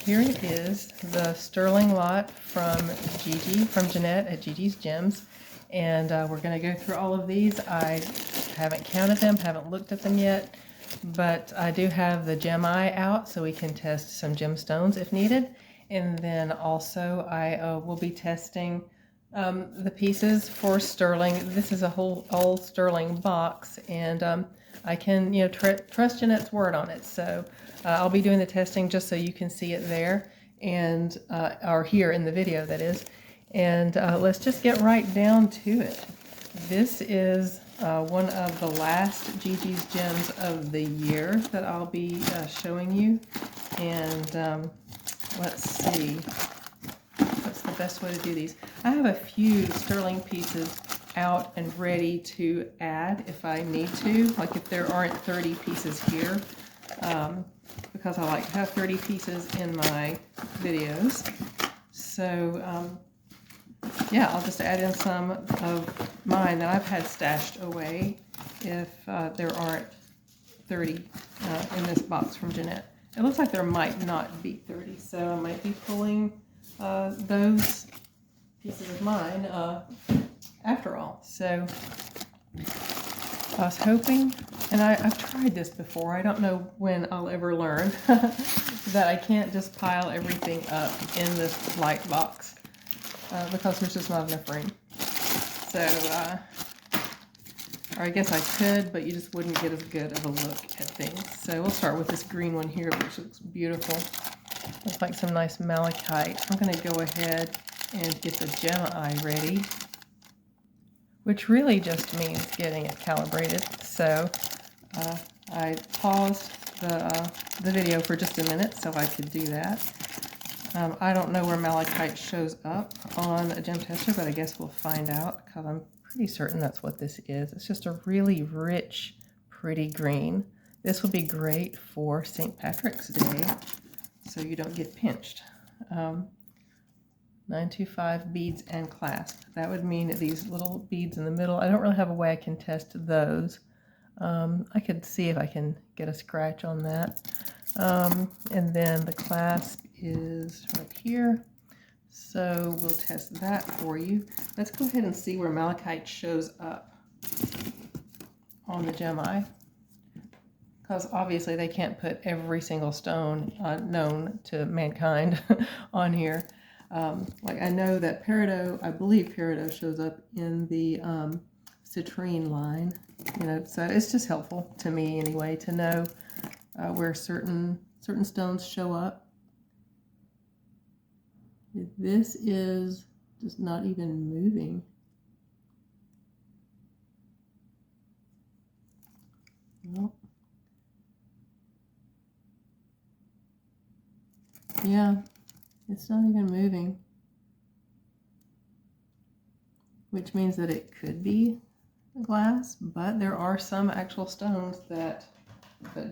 Here it is, the sterling lot from Jeanette at GiGi's Gems. And we're going to go through all of these. I haven't counted them, haven't looked at them yet, but I do have the gem eye out so we can test some gemstones if needed. And then also I will be testing the pieces for sterling. This is a whole old sterling box, and I can, trust Jeanette's word on it. So I'll be doing the testing just so you can see it there, and or here in the video, that is. And let's just get right down to it. This is one of the last GiGi's Gems of the year that I'll be showing you. And let's see, what's the best way to do these? I have a few sterling pieces out and ready to add if I need to, like if there aren't 30 pieces here, because I like to have 30 pieces in my videos. So yeah, I'll just add in some of mine that I've had stashed away if there aren't 30 in this box from Jeanette. It looks like there might not be 30, so I might be pulling those pieces of mine after all. So I was hoping, and I've tried this before, I don't know when I'll ever learn, that I can't just pile everything up in this light box because there's just not enough room. So, or I guess I could, but you just wouldn't get as good of a look at things. So we'll start with this green one here, which looks beautiful. Looks like some nice malachite. I'm going to go ahead and get the gem eye ready, which really just means getting it calibrated. So I paused the video for just a minute so I could do that. I don't know where malachite shows up on a gem tester, but I guess we'll find out because I'm pretty certain that's what this is. It's just a really rich, pretty green. This would be great for St. Patrick's Day so you don't get pinched. 925 beads and clasp. That would mean these little beads in the middle. I don't really have a way I can test those. I could see if I can get a scratch on that. And then the clasp is right here. So we'll test that for you. Let's go ahead and see where malachite shows up on the gem eye, because obviously they can't put every single stone known to mankind on here. Like I know that peridot, I believe peridot shows up in the citrine line, so it's just helpful to me anyway to know where certain stones show up. This is just not even moving. Nope. Yeah, it's not even moving, which means that it could be glass, but there are some actual stones that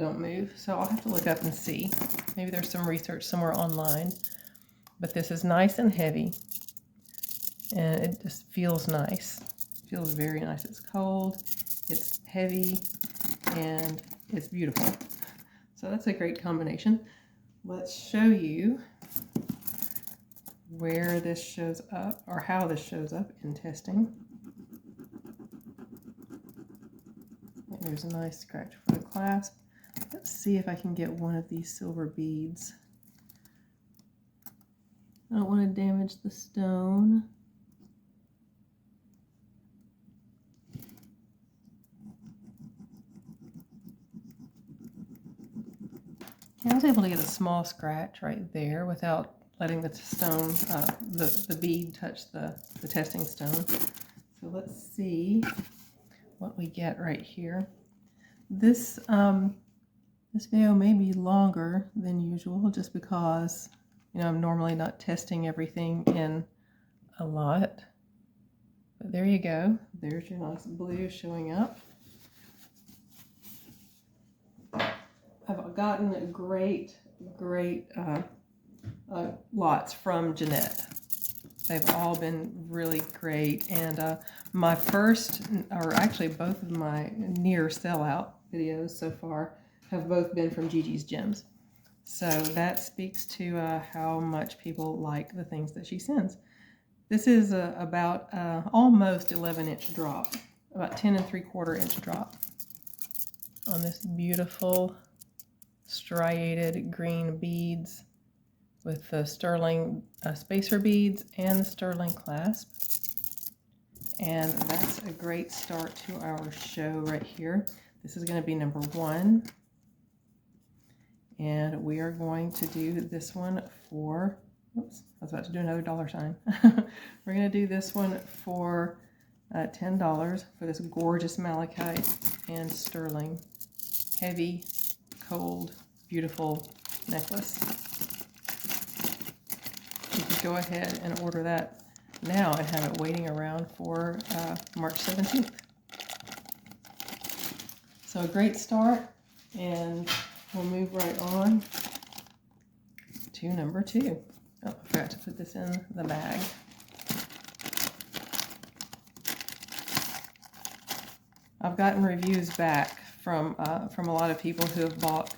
don't move. So I'll have to look up and see. Maybe there's some research somewhere online. But this is nice and heavy, and it just feels nice. It feels very nice. It's cold, it's heavy, and it's beautiful. So that's a great combination. Let's show you where this shows up, or how this shows up in testing. There's a nice scratch for the clasp. Let's see if I can get one of these silver beads. I don't want to damage the stone. I was able to get a small scratch right there without letting the stone, the bead touch the testing stone. So let's see what we get right here. This video may be longer than usual just because I'm normally not testing everything in a lot. But there you go. There's your nice blue showing up. I've gotten great lots from Jeanette. They've all been really great. And my first, or actually both of my near sellout videos so far have both been from GiGi's Gems. So that speaks to how much people like the things that she sends. This is about almost 11-inch drop, about 10 3/4 inch drop on this beautiful striated green beads with the sterling spacer beads and the sterling clasp. And that's a great start to our show right here. This is going to be number 1. And we are going to do this one for, oops, I was about to do another dollar sign. We're going to do this one for $10 for this gorgeous malachite and sterling heavy, cold, beautiful necklace. You can go ahead and order that now and have it waiting around for March 17th. So a great start, and we'll move right on to number 2. Oh, I forgot to put this in the bag. I've gotten reviews back from a lot of people who have bought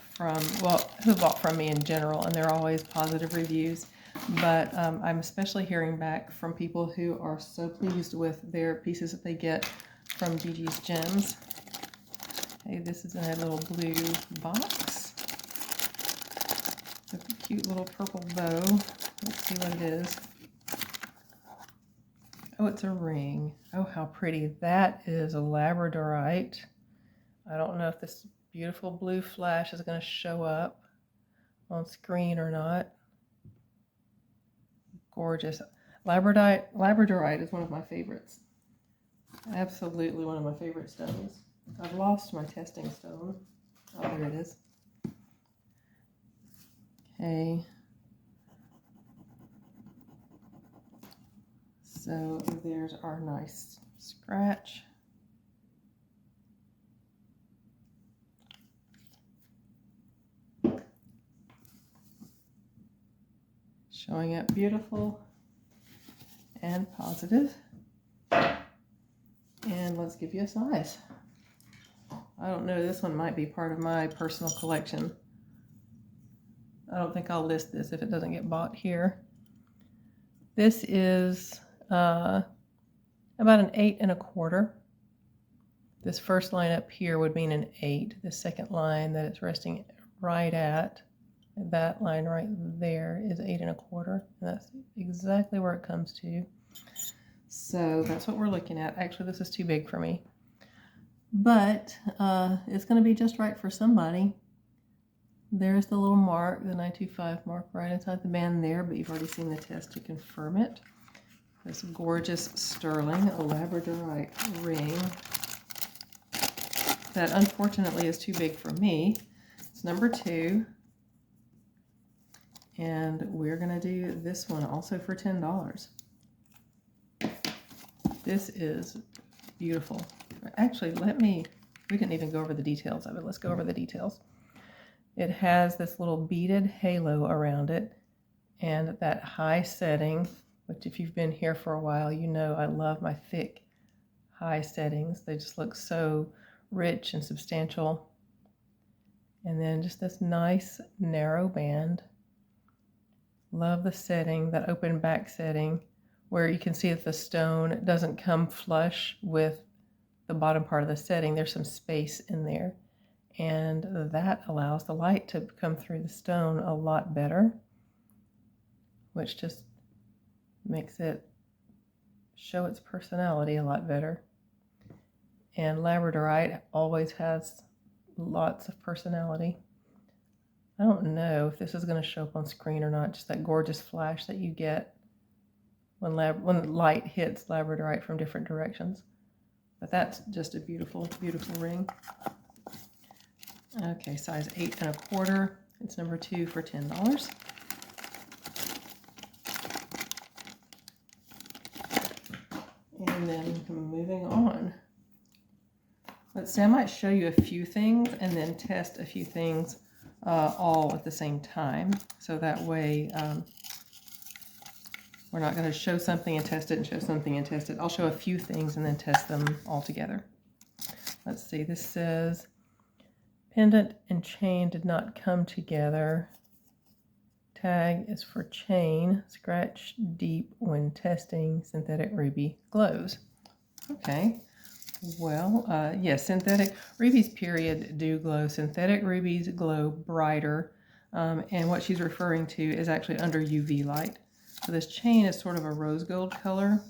from me in general, and they're always positive reviews. But I'm especially hearing back from people who are so pleased with their pieces that they get from GiGi's Gems. Hey, this is in a little blue box. It's a cute little purple bow. Let's see what it is. Oh, it's a ring. Oh, how pretty. That is a labradorite. I don't know if this beautiful blue flash is going to show up on screen or not. Gorgeous. Labradorite is one of my favorites. Absolutely one of my favorite stones. I've lost my testing stone. Oh, there it is. Okay. So there's our nice scratch. Showing up beautiful and positive. And let's give you a size. I don't know, this one might be part of my personal collection. I don't think I'll list this if it doesn't get bought here. This is about an 8 1/4. This first line up here would mean an 8. The second line that it's resting right at, that line right there, is 8 1/4. And that's exactly where it comes to. So that's what we're looking at. Actually, this is too big for me. But it's going to be just right for somebody. There's the little mark, the 925 mark right inside the band there, but you've already seen the test to confirm it. This gorgeous sterling labradorite ring that unfortunately is too big for me. It's number 2. And we're going to do this one also for $10. This is beautiful. Actually, we didn't even go over the details of it. Let's go over the details. It has this little beaded halo around it and that high setting, which if you've been here for a while, you know I love my thick high settings. They just look so rich and substantial. And then just this nice narrow band. Love the setting, that open back setting, where you can see that the stone doesn't come flush with the bottom part of the setting. There's some space in there, and that allows the light to come through the stone a lot better, which just makes it show its personality a lot better. And labradorite always has lots of personality. I don't know if this is going to show up on screen or not, just that gorgeous flash that you get when light hits labradorite from different directions. But that's just a beautiful, beautiful ring. Okay, size 8 1/4. It's number 2 for $10. And then moving on. Let's see, I might show you a few things and then test a few things all at the same time. So that way we're not going to show something and test it and show something and test it. I'll show a few things and then test them all together. Let's see, this says pendant and chain did not come together. tag is for chain, scratch deep when testing synthetic ruby glows. Okay, well, yes, synthetic rubies period do glow. Synthetic rubies glow brighter, and what she's referring to is actually under UV light. So this chain is sort of a rose gold color,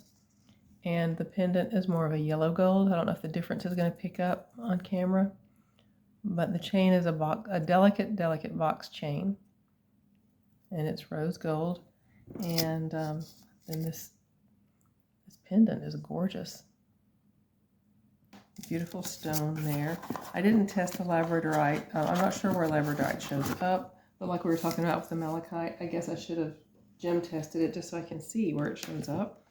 and the pendant is more of a yellow gold. I don't know if the difference is going to pick up on camera, but the chain is a delicate box chain, and it's rose gold. And then this pendant is gorgeous. Beautiful stone there. I didn't test the labradorite. I'm not sure where labradorite shows up, but like we were talking about with the malachite, I guess I should have gem tested it just so I can see where it shows up.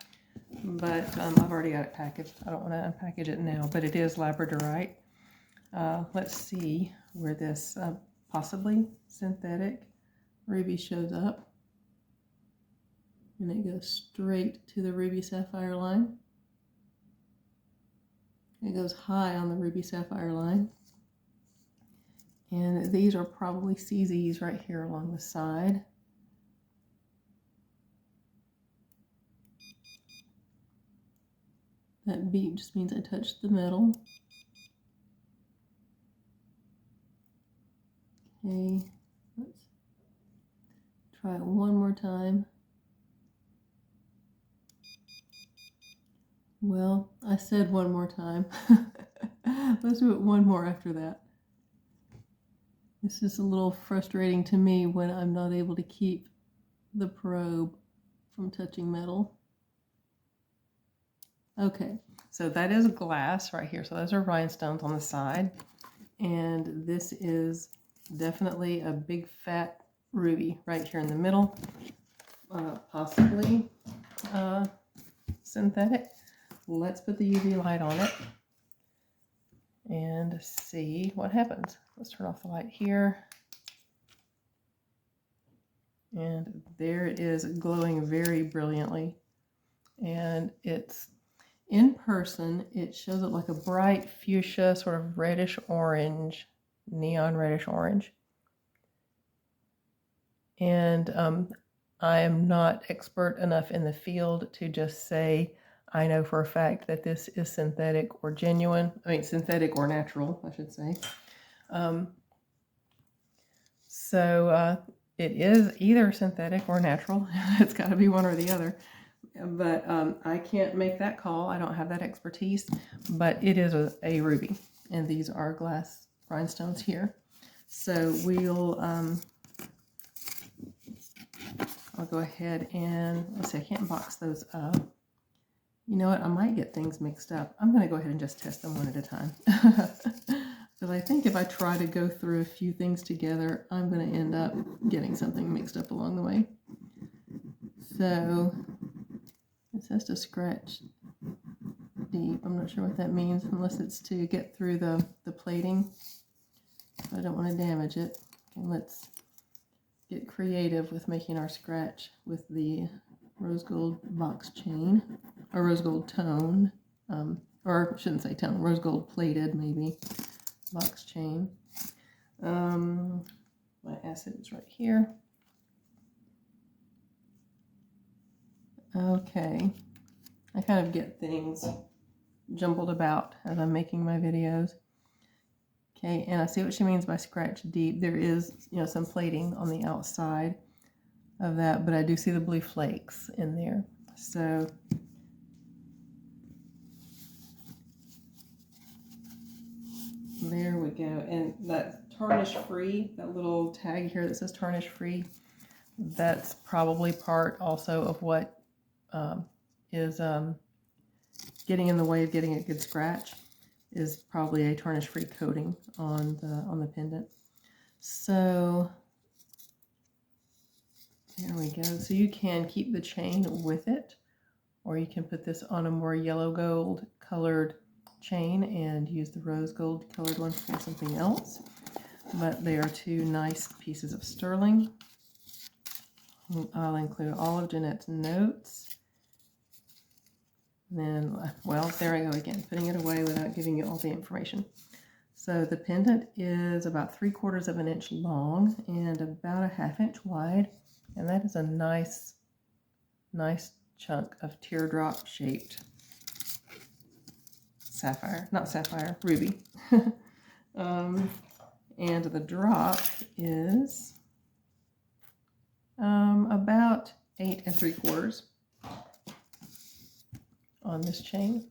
But I've already got it packaged. I don't want to unpackage it now, but it is labradorite. Let's see where this possibly synthetic ruby shows up. And it goes straight to the ruby sapphire line. It goes high on the ruby sapphire line. And these are probably CZs right here along the side. That beat just means I touched the metal. Okay, let's try it one more time. Well, I said one more time. Let's do it one more after that. This is a little frustrating to me when I'm not able to keep the probe from touching metal. Okay, so that is glass right here. So those are rhinestones on the side. And this is definitely a big fat ruby right here in the middle. Possibly synthetic. Let's put the UV light on it and see what happens. Let's turn off the light here. And there it is, glowing very brilliantly. And it's in person, it shows up like a bright fuchsia, sort of reddish orange, neon reddish orange. And I am not expert enough in the field to just say I know for a fact that this is synthetic or genuine. I mean, synthetic or natural, I should say. It is either synthetic or natural. It's got to be one or the other. But I can't make that call. I don't have that expertise. But it is a ruby. And these are glass rhinestones here. So I'll go ahead and, let's see, I can't box those up. You know what, I might get things mixed up. I'm going to go ahead and just test them one at a time. Because I think if I try to go through a few things together, I'm going to end up getting something mixed up along the way. So, it says to scratch deep. I'm not sure what that means, unless it's to get through the plating. I don't want to damage it. Okay, let's get creative with making our scratch with the rose gold box chain, or rose gold tone, or I shouldn't say tone, rose gold plated maybe, box chain. My acid is right here. Okay, I kind of get things jumbled about as I'm making my videos. Okay, and I see what she means by scratch deep. There is, you know, some plating on the outside of that, but I do see the blue flakes in there. So there we go. And that tarnish free, that little tag here that says tarnish free, that's probably part also of what is getting in the way of getting a good scratch, is probably a tarnish free coating on the pendant. So there we go. So you can keep the chain with it, or you can put this on a more yellow gold colored chain and use the rose gold colored one for something else. But they are two nice pieces of sterling. I'll include all of Jeanette's notes. Then, well, there I go again, putting it away without giving you all the information. So the pendant is about 3/4 of an inch long and about a 1/2 inch wide. And that is a nice chunk of teardrop shaped sapphire, not sapphire, ruby. And the drop is about 8 3/4 on this chain.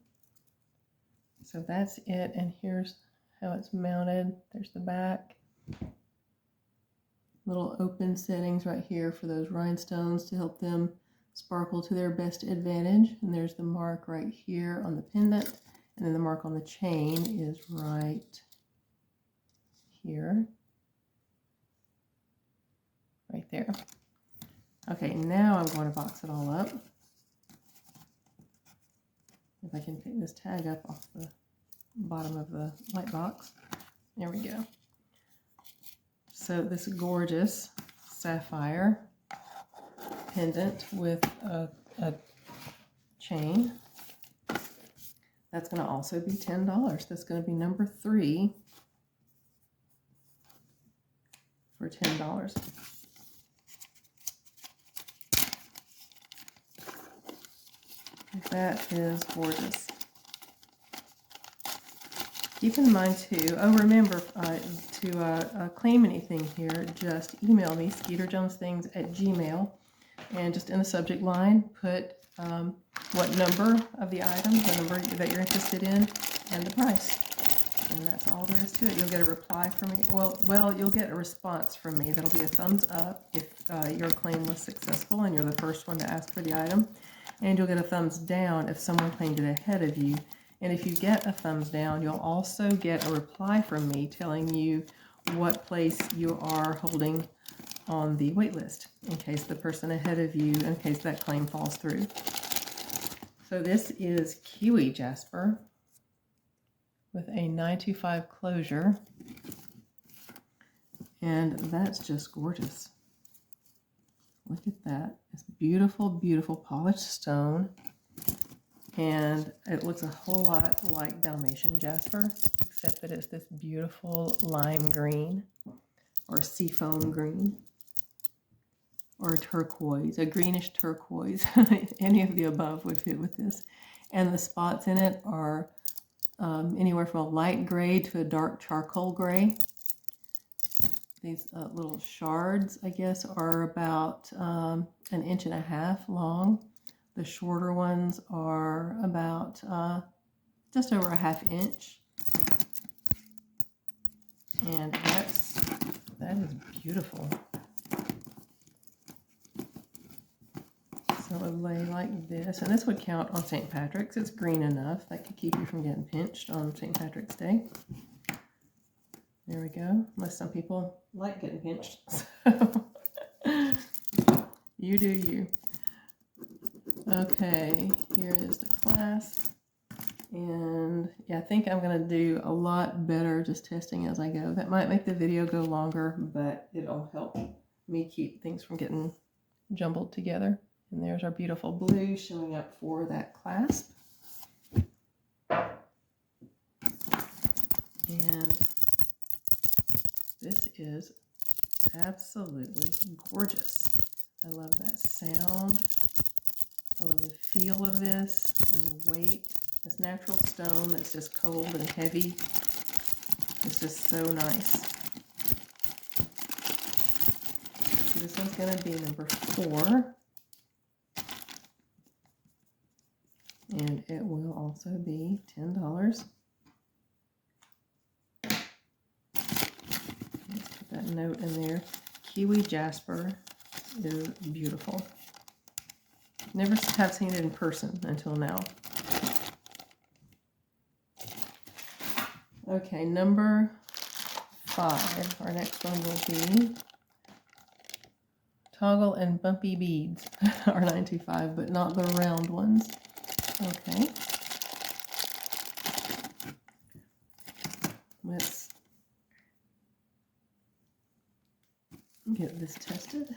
So that's it, and here's how it's mounted. There's the back. Little open settings right here for those rhinestones to help them sparkle to their best advantage. And there's the mark right here on the pendant, and then the mark on the chain is right here. Right there. Okay, now I'm going to box it all up. If I can pick this tag up off the bottom of the light box. There we go. So this gorgeous sapphire pendant with a chain. That's going to also be $10. That's going to be number 3 for $10. That is gorgeous. Keep in mind too, remember to claim anything here, just email me, skeeterjonesthings@gmail.com, and just in the subject line, put what number of the item, the number that you're interested in, and the price. And that's all there is to it. You'll get a reply from me. Well, you'll get a response from me. That'll be a thumbs up if your claim was successful and you're the first one to ask for the item. And you'll get a thumbs down if someone claimed it ahead of you. And if you get a thumbs down, you'll also get a reply from me telling you what place you are holding on the wait list, in case the person ahead of you, in case that claim falls through. So this is Kiwi Jasper with a 925 closure. And that's just gorgeous. Look at that. It's beautiful, beautiful polished stone. And it looks a whole lot like Dalmatian jasper, except that it's this beautiful lime green or seafoam green or turquoise, a greenish turquoise. Any of the above would fit with this. And the spots in it are anywhere from a light gray to a dark charcoal gray. These little shards, I guess, are about 1.5 inches long. The shorter ones are about just over 1/2 inch. And that is beautiful. So it would lay like this, and this would count on St. Patrick's. It's green enough. That could keep you from getting pinched on St. Patrick's Day. There we go. Unless some people like getting pinched. So you do you. Okay, here is the clasp. And yeah, I think I'm going to do a lot better just testing as I go. That might make the video go longer, but it'll help me keep things from getting jumbled together. And there's our beautiful blue showing up for that clasp. And this is absolutely gorgeous. I love that sound. I love the feel of this and the weight. This natural stone that's just cold and heavy. It's just so nice. So this one's going to be number 4. And it will also be $10. Let's put that note in there. Kiwi Jasper is beautiful. Never have seen it in person until now. Okay, number 5. Our next one will be Toggle and Bumpy Beads, are 925, but not the round ones. Okay. Let's get this tested.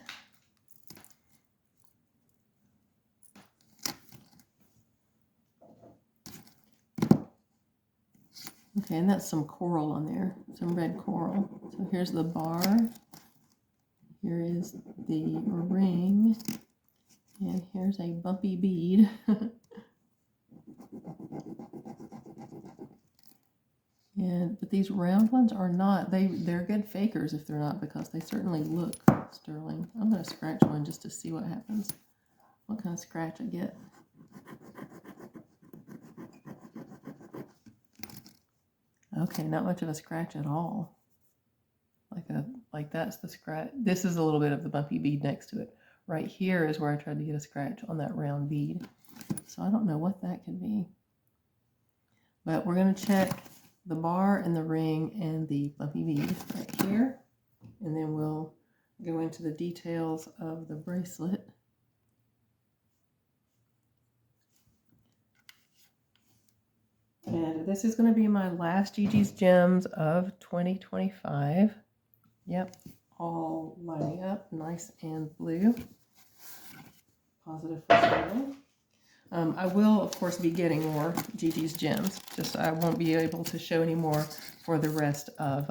Okay, and that's some coral on there, some red coral. So here's the bar. Here is the ring, and here's a bumpy bead. But these round ones are not, they're good fakers if they're not, because they certainly look sterling. I'm going to scratch one just to see what happens, what kind of scratch I get. Okay, not much of a scratch at all. Like that's the scratch. This is a little bit of the bumpy bead next to it. Right here is where I tried to get a scratch on that round bead. So I don't know what that could be. But we're going to check the bar and the ring and the bumpy bead right here. And then we'll go into the details of the bracelet. And this is going to be my last GiGi's Gems of 2025. Yep, all lining up nice and blue. Positive for sterling. I will, of course, be getting more GiGi's Gems. Just I won't be able to show any more for the rest of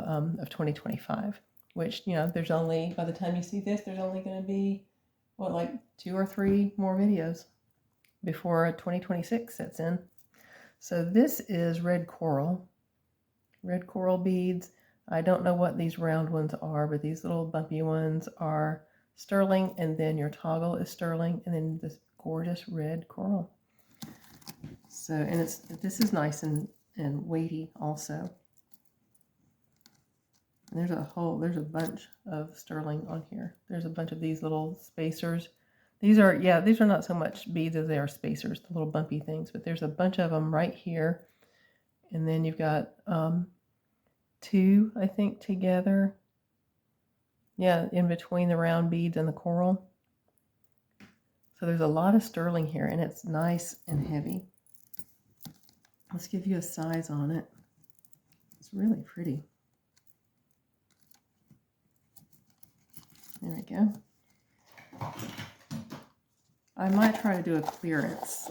2025. Which, you know, there's only, by the time you see this, there's only going to be, what, like 2 or 3 more videos before 2026 sets in. So this is red coral beads. I don't know what these round ones are, but these little bumpy ones are sterling, and then your toggle is sterling, and then this gorgeous red coral. So, and this is nice and weighty also. And there's a bunch of sterling on here. There's a bunch of these little spacers. These are not so much beads as they are spacers, the little bumpy things, but there's a bunch of them right here. And then you've got 2, I think, together. Yeah, in between the round beads and the coral. So there's a lot of sterling here, and it's nice and heavy. Let's give you a size on it. It's really pretty. There we go. I might try to do a clearance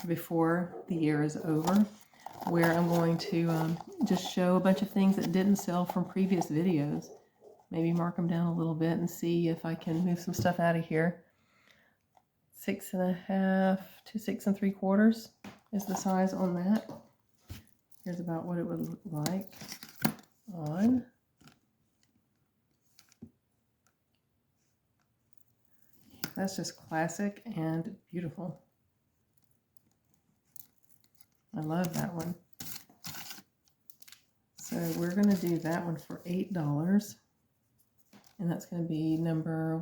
before the year is over, where I'm going to just show a bunch of things that didn't sell from previous videos. Maybe mark them down a little bit and see if I can move some stuff out of here. 6.5 to 6 3/4 is the size on that. Here's about what it would look like on. That's just classic and beautiful. I love that one. So we're going to do that one for $8. And that's going to be number,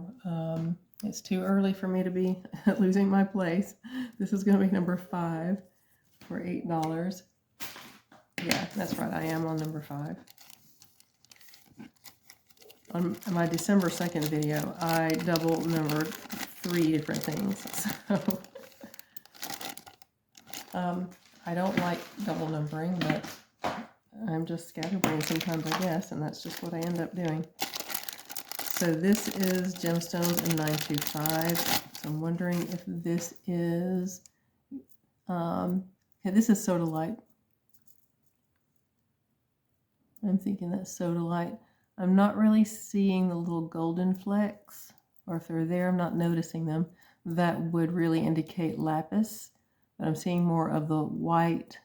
it's too early for me to be losing my place. This is going to be number 5 for $8. Yeah, that's right. I am on number 5. On my December 2nd video, I double numbered 3 different things. So, I don't like double numbering, but I'm just scatterbrained sometimes, I guess, and that's just what I end up doing. So this is Gemstones in 925. So I'm wondering if this is, yeah, this is Sodalite. I'm thinking that's Sodalite. I'm not really seeing the little golden flecks, or if they're there, I'm not noticing them. That would really indicate lapis, but I'm seeing more of the white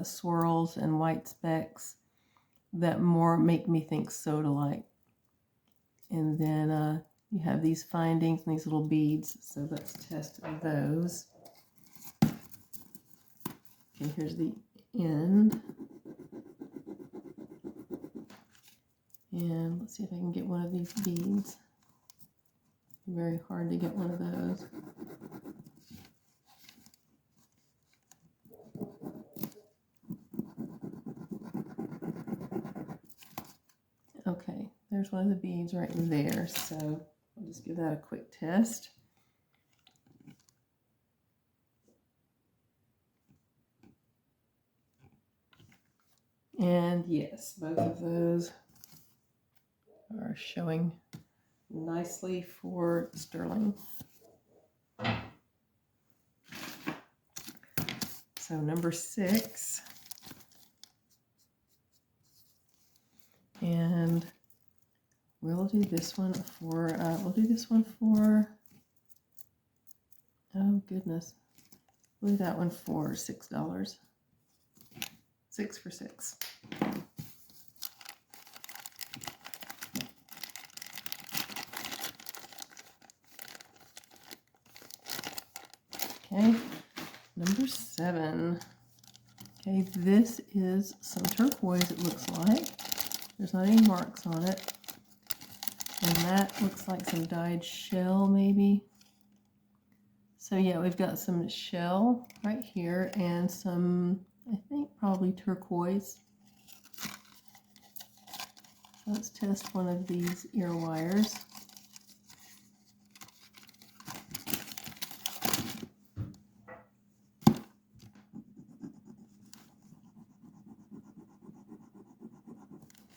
swirls and white specks that more make me think Sodalite. And then you have these findings and these little beads, so let's test those. Okay, here's the end. And let's see if I can get one of these beads. Very hard to get one of those. Okay, there's one of the beads right there, so I'll just give that a quick test. And yes, both of those are showing nicely for sterling. So number 6. And we'll we'll do this one for, oh goodness, we'll do that one for $6. 6 for $6. Okay, number 7. Okay, this is some turquoise, it looks like. There's not any marks on it. And that looks like some dyed shell, maybe. So yeah, we've got some shell right here and some, I think, probably turquoise. Let's test one of these ear wires.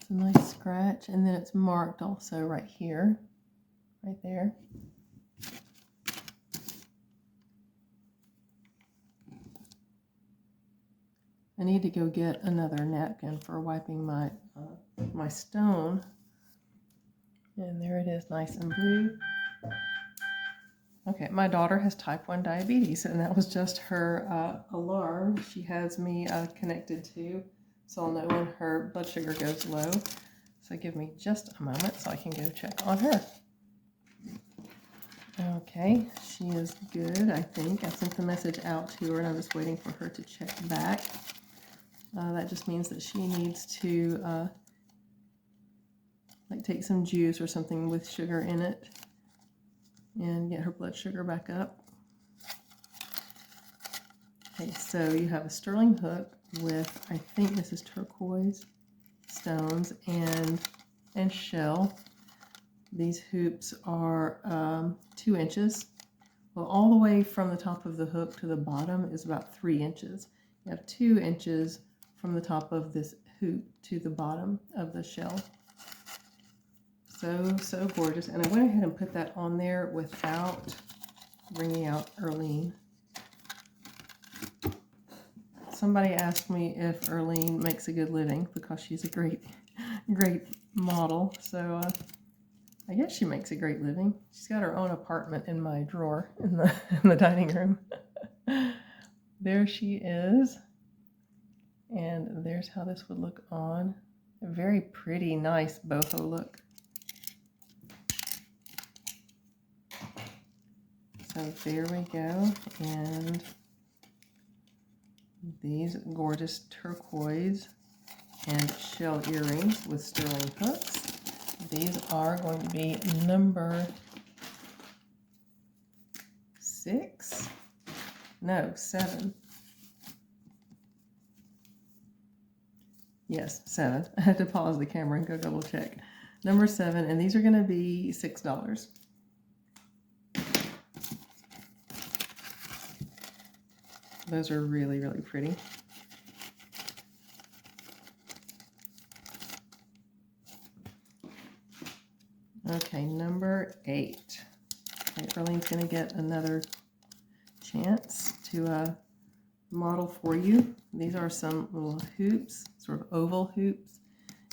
It's a nice scratch, and then it's marked also right here, right there. I need to go get another napkin for wiping my my stone. And there it is, nice and blue. Okay, my daughter has type 1 diabetes, and that was just her alarm she has me connected to, so I'll know when her blood sugar goes low. So give me just a moment so I can go check on her. Okay, she is good, I think. I sent the message out to her, and I'm just waiting for her to check back. That just means that she needs to like take some juice or something with sugar in it and get her blood sugar back up. Okay, so you have a sterling hook with, I think this is turquoise stones and shell. These hoops are 2 inches. Well, all the way from the top of the hook to the bottom is about 3 inches. You have 2 inches from the top of this hoop to the bottom of the shell. So gorgeous. And I went ahead and put that on there without bringing out Earlene. Somebody asked me if Earlene makes a good living because she's a great model. So I guess she makes a great living. She's got her own apartment in my drawer in the dining room. There she is. And there's how this would look on. A very pretty, nice boho look. So there we go. And these gorgeous turquoise and shell earrings with sterling hooks. These are going to be number 6. No, 7. Yes, 7. I had to pause the camera and go double check. Number 7, and these are going to be $6. Those are really, really pretty. Okay, number 8. Okay, Earlene's going to get another chance to model for you. These are some little hoops, sort of oval hoops.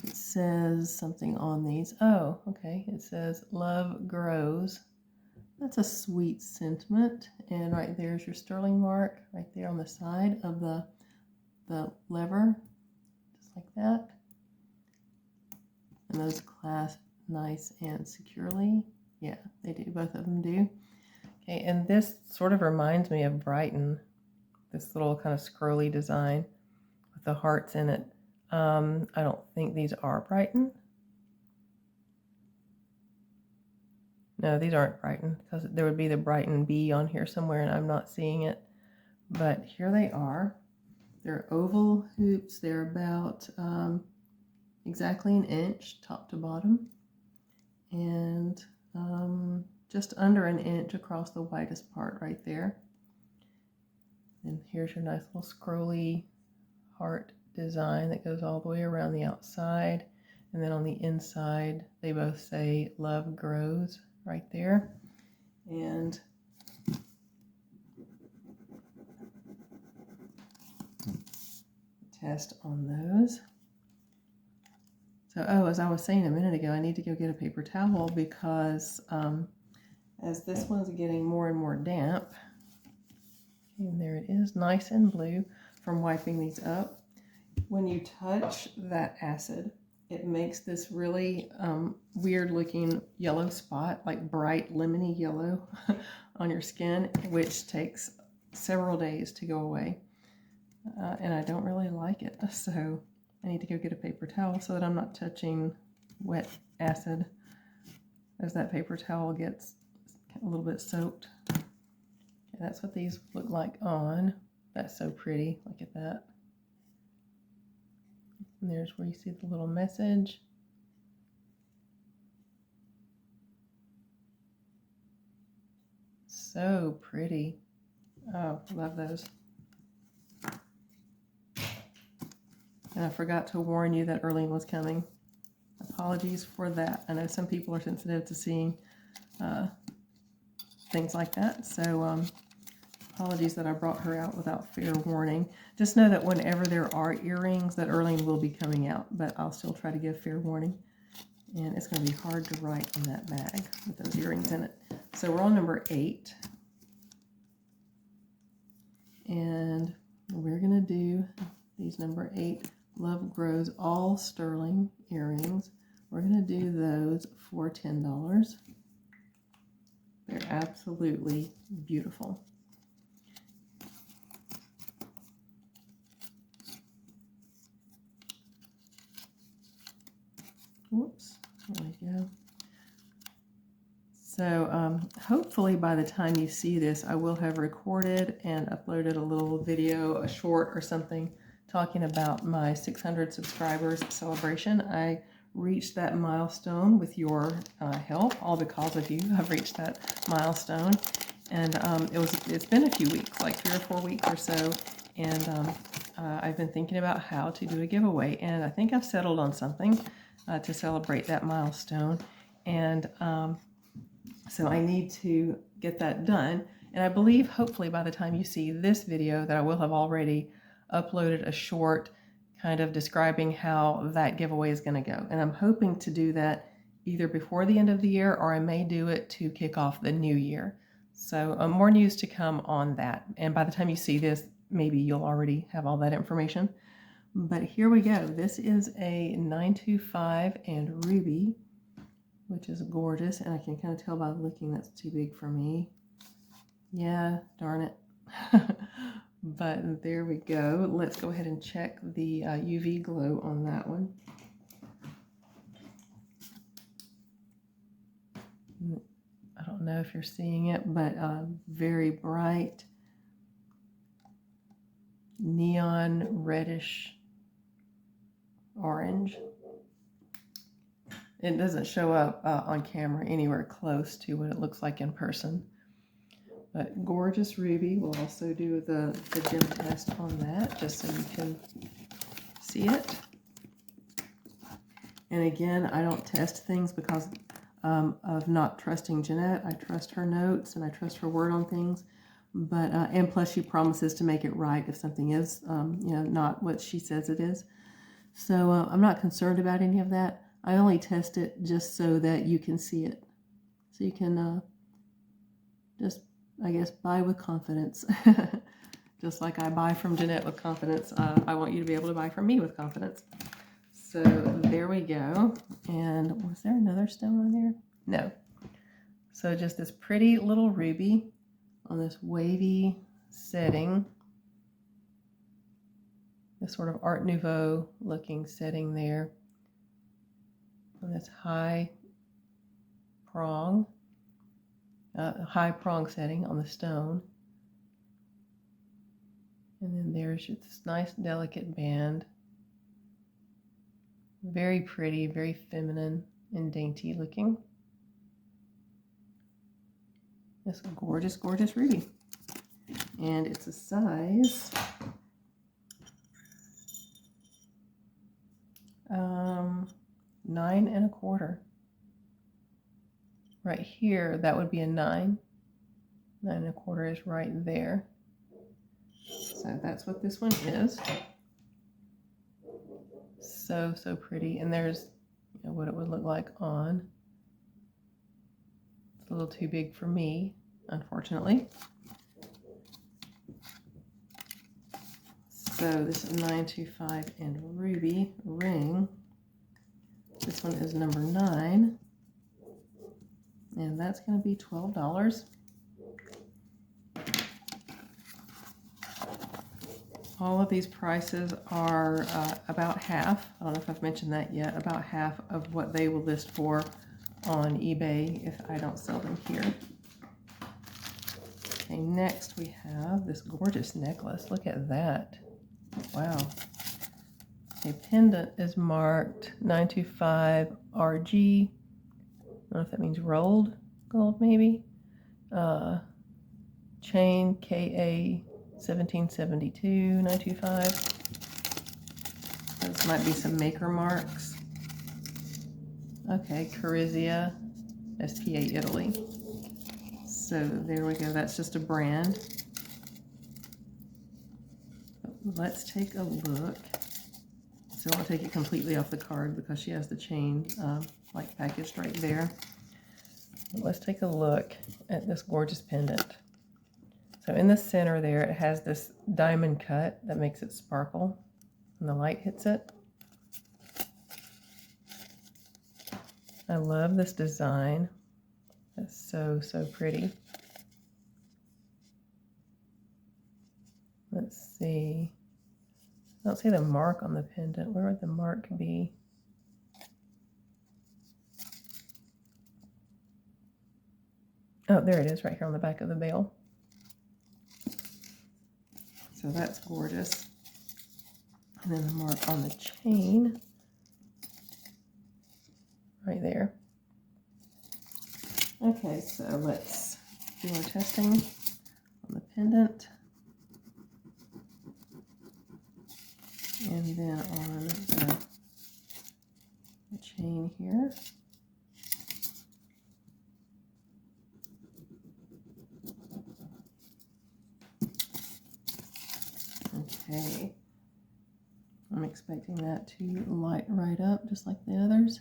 It says something on these. Oh, okay. It says love grows. That's a sweet sentiment. And right there's your sterling mark right there on the side of the lever, just like that. And those clasp nice and securely. Yeah, they do. Both of them do. Okay, and this sort of reminds me of Brighton. This little kind of scrolly design with the hearts in it. I don't think these are Brighton. No, these aren't Brighton, because there would be the Brighton B on here somewhere and I'm not seeing it. But here they are. They're oval hoops. They're about exactly 1 inch top to bottom, and just under 1 inch across the widest part right there. And here's your nice little scrolly heart design that goes all the way around the outside. And then on the inside, they both say love grows right there. And test on those. So, oh, as I was saying a minute ago, I need to go get a paper towel because as this one's getting more and more damp, and there it is, nice and blue from wiping these up. When you touch that acid, it makes this really weird looking yellow spot, like bright lemony yellow on your skin, which takes several days to go away. And I don't really like it, so I need to go get a paper towel so that I'm not touching wet acid as that paper towel gets a little bit soaked. Okay, that's what these look like on. That's so pretty. Look at that. And there's where you see the little message. So pretty. Oh, love those. And I forgot to warn you that Earlene was coming. Apologies for that. I know some people are sensitive to seeing things like that. So apologies that I brought her out without fair warning. Just know that whenever there are earrings, that Earlene will be coming out, but I'll still try to give fair warning. And it's going to be hard to write on that bag with those earrings in it. So we're on number 8. And we're going to do these number 8 Love Grows all sterling earrings. We're going to do those for $10. They're absolutely beautiful. Whoops, there we go. So hopefully by the time you see this, I will have recorded and uploaded a little video, a short or something, talking about my 600 subscribers celebration. I reached that milestone with your help, all because of you. I've reached that milestone, and it's been a few weeks, like 3 or 4 weeks or so, and I've been thinking about how to do a giveaway, and I think I've settled on something to celebrate that milestone, and so I need to get that done. And I believe hopefully by the time you see this video that I will have already uploaded a short kind of describing how that giveaway is going to go. And I'm hoping to do that either before the end of the year, or I may do it to kick off the new year. So more news to come on that. And by the time you see this, maybe you'll already have all that information. But here we go. This is a 925 and ruby, which is gorgeous. And I can kind of tell by looking that's too big for me. Yeah, darn it. But there we go. Let's go ahead and check the UV glow on that one. I don't know if you're seeing it, but very bright neon reddish orange. It doesn't show up on camera anywhere close to what it looks like in person. But gorgeous ruby. We'll also do the gem test on that, just so you can see it. And again, I don't test things because of not trusting Jeanette. I trust her notes and I trust her word on things. But and plus she promises to make it right if something is not what she says it is. So I'm not concerned about any of that. I only test it just so that you can see it. So you can just, I guess, buy with confidence. Just like I buy from Jeanette with confidence, I want you to be able to buy from me with confidence. So there we go. And was there another stone on there? No. So just this pretty little ruby on this wavy setting. This sort of Art Nouveau looking setting there. On this high prong setting on the stone. And then there's this nice delicate band. Very pretty, very feminine and dainty looking. This gorgeous, gorgeous ruby. And it's a size 9 1/4. Right here, that would be a 9. 9 1/4 is right there. So that's what this one is. So, so pretty. And there's and what it would look like on. It's a little too big for me, unfortunately. So this is 925 and ruby ring. This one is number 9, and that's going to be $12. All of these prices are about half. I don't know if I've mentioned that yet. About half of what they will list for on eBay if I don't sell them here. Okay, next we have this gorgeous necklace. Look at that. Wow. A pendant is marked 925 RG. I don't know if that means rolled gold, maybe. Chain KA 1772 925. Those might be some maker marks. Okay, Carizia, SPA Italy. So there we go. That's just a brand. Let's take a look. So I'll take it completely off the card because she has the chain like packaged right there. But let's take a look at this gorgeous pendant. So in the center there, it has this diamond cut that makes it sparkle when the light hits it. I love this design. That's so, so pretty. Let's see. I don't see the mark on the pendant. Where would the mark be? Oh, there it is, right here on the back of the bail. So that's gorgeous. And then the mark on the chain, right there. Okay, so let's do our testing on the pendant. And then on the chain here. Okay. I'm expecting that to light right up just like the others.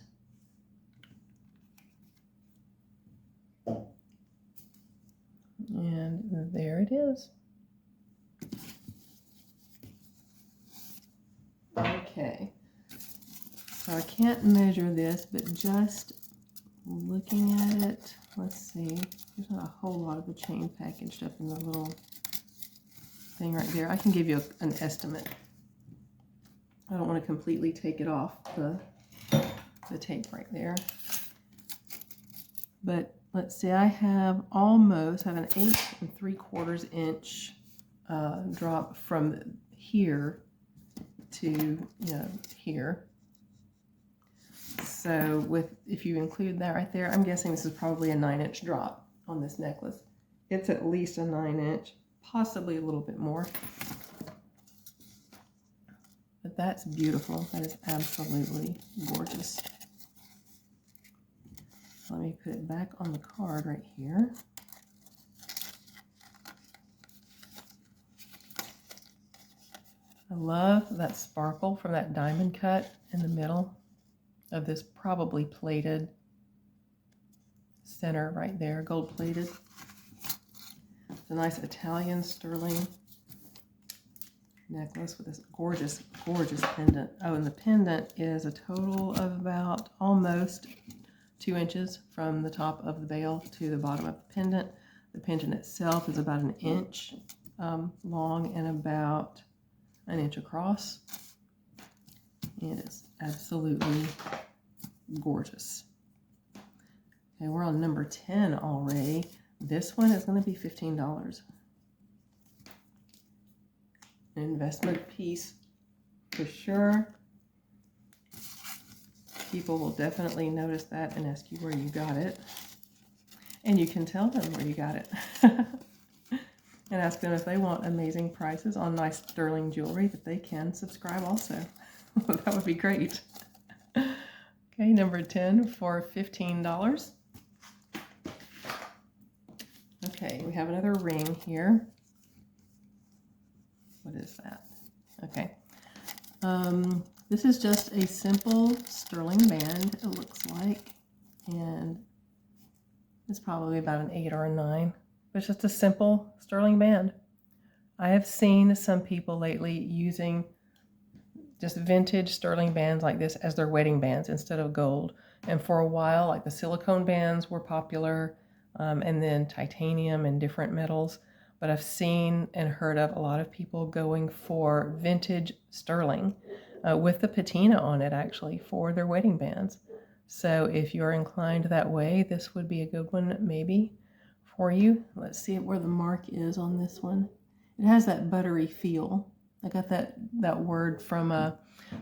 And there it is. Okay, so I can't measure this, but just looking at it, let's see, there's not a whole lot of the chain packaged up in the little thing right there. I can give you an estimate. I don't want to completely take it off the tape right there. But let's see, I have an 8 3/4 inch drop from here to here. So if you include that right there, I'm guessing this is probably a 9-inch drop on this necklace. It's at least a 9-inch, possibly a little bit more. But that's beautiful. That is absolutely gorgeous. Let me put it back on the card right here. I love that sparkle from that diamond cut in the middle of this probably plated center right there, gold plated. It's a nice Italian sterling necklace with this gorgeous, gorgeous pendant. Oh, and the pendant is a total of about almost 2 inches from the top of the bail to the bottom of the pendant. The pendant itself is about 1 inch long and about 1 inch across. It is absolutely gorgeous. Okay, we're on number 10 already. This one is going to be $15. An investment piece for sure. People will definitely notice that and ask you where you got it. And you can tell them where you got it. And ask them if they want amazing prices on nice sterling jewelry, that they can subscribe also. That would be great. Okay, number 10 for $15. Okay, we have another ring here. What is that? Okay. This is just a simple sterling band, it looks like, and it's probably about an 8 or a 9. But it's just a simple sterling band. I have seen some people lately using just vintage sterling bands like this as their wedding bands instead of gold. And for a while, like the silicone bands were popular, and then titanium and different metals. But I've seen and heard of a lot of people going for vintage sterling with the patina on it, actually, for their wedding bands. So if you're inclined that way, this would be a good one maybe for you. Let's see where the mark is on this one. It has that buttery feel. I got that word from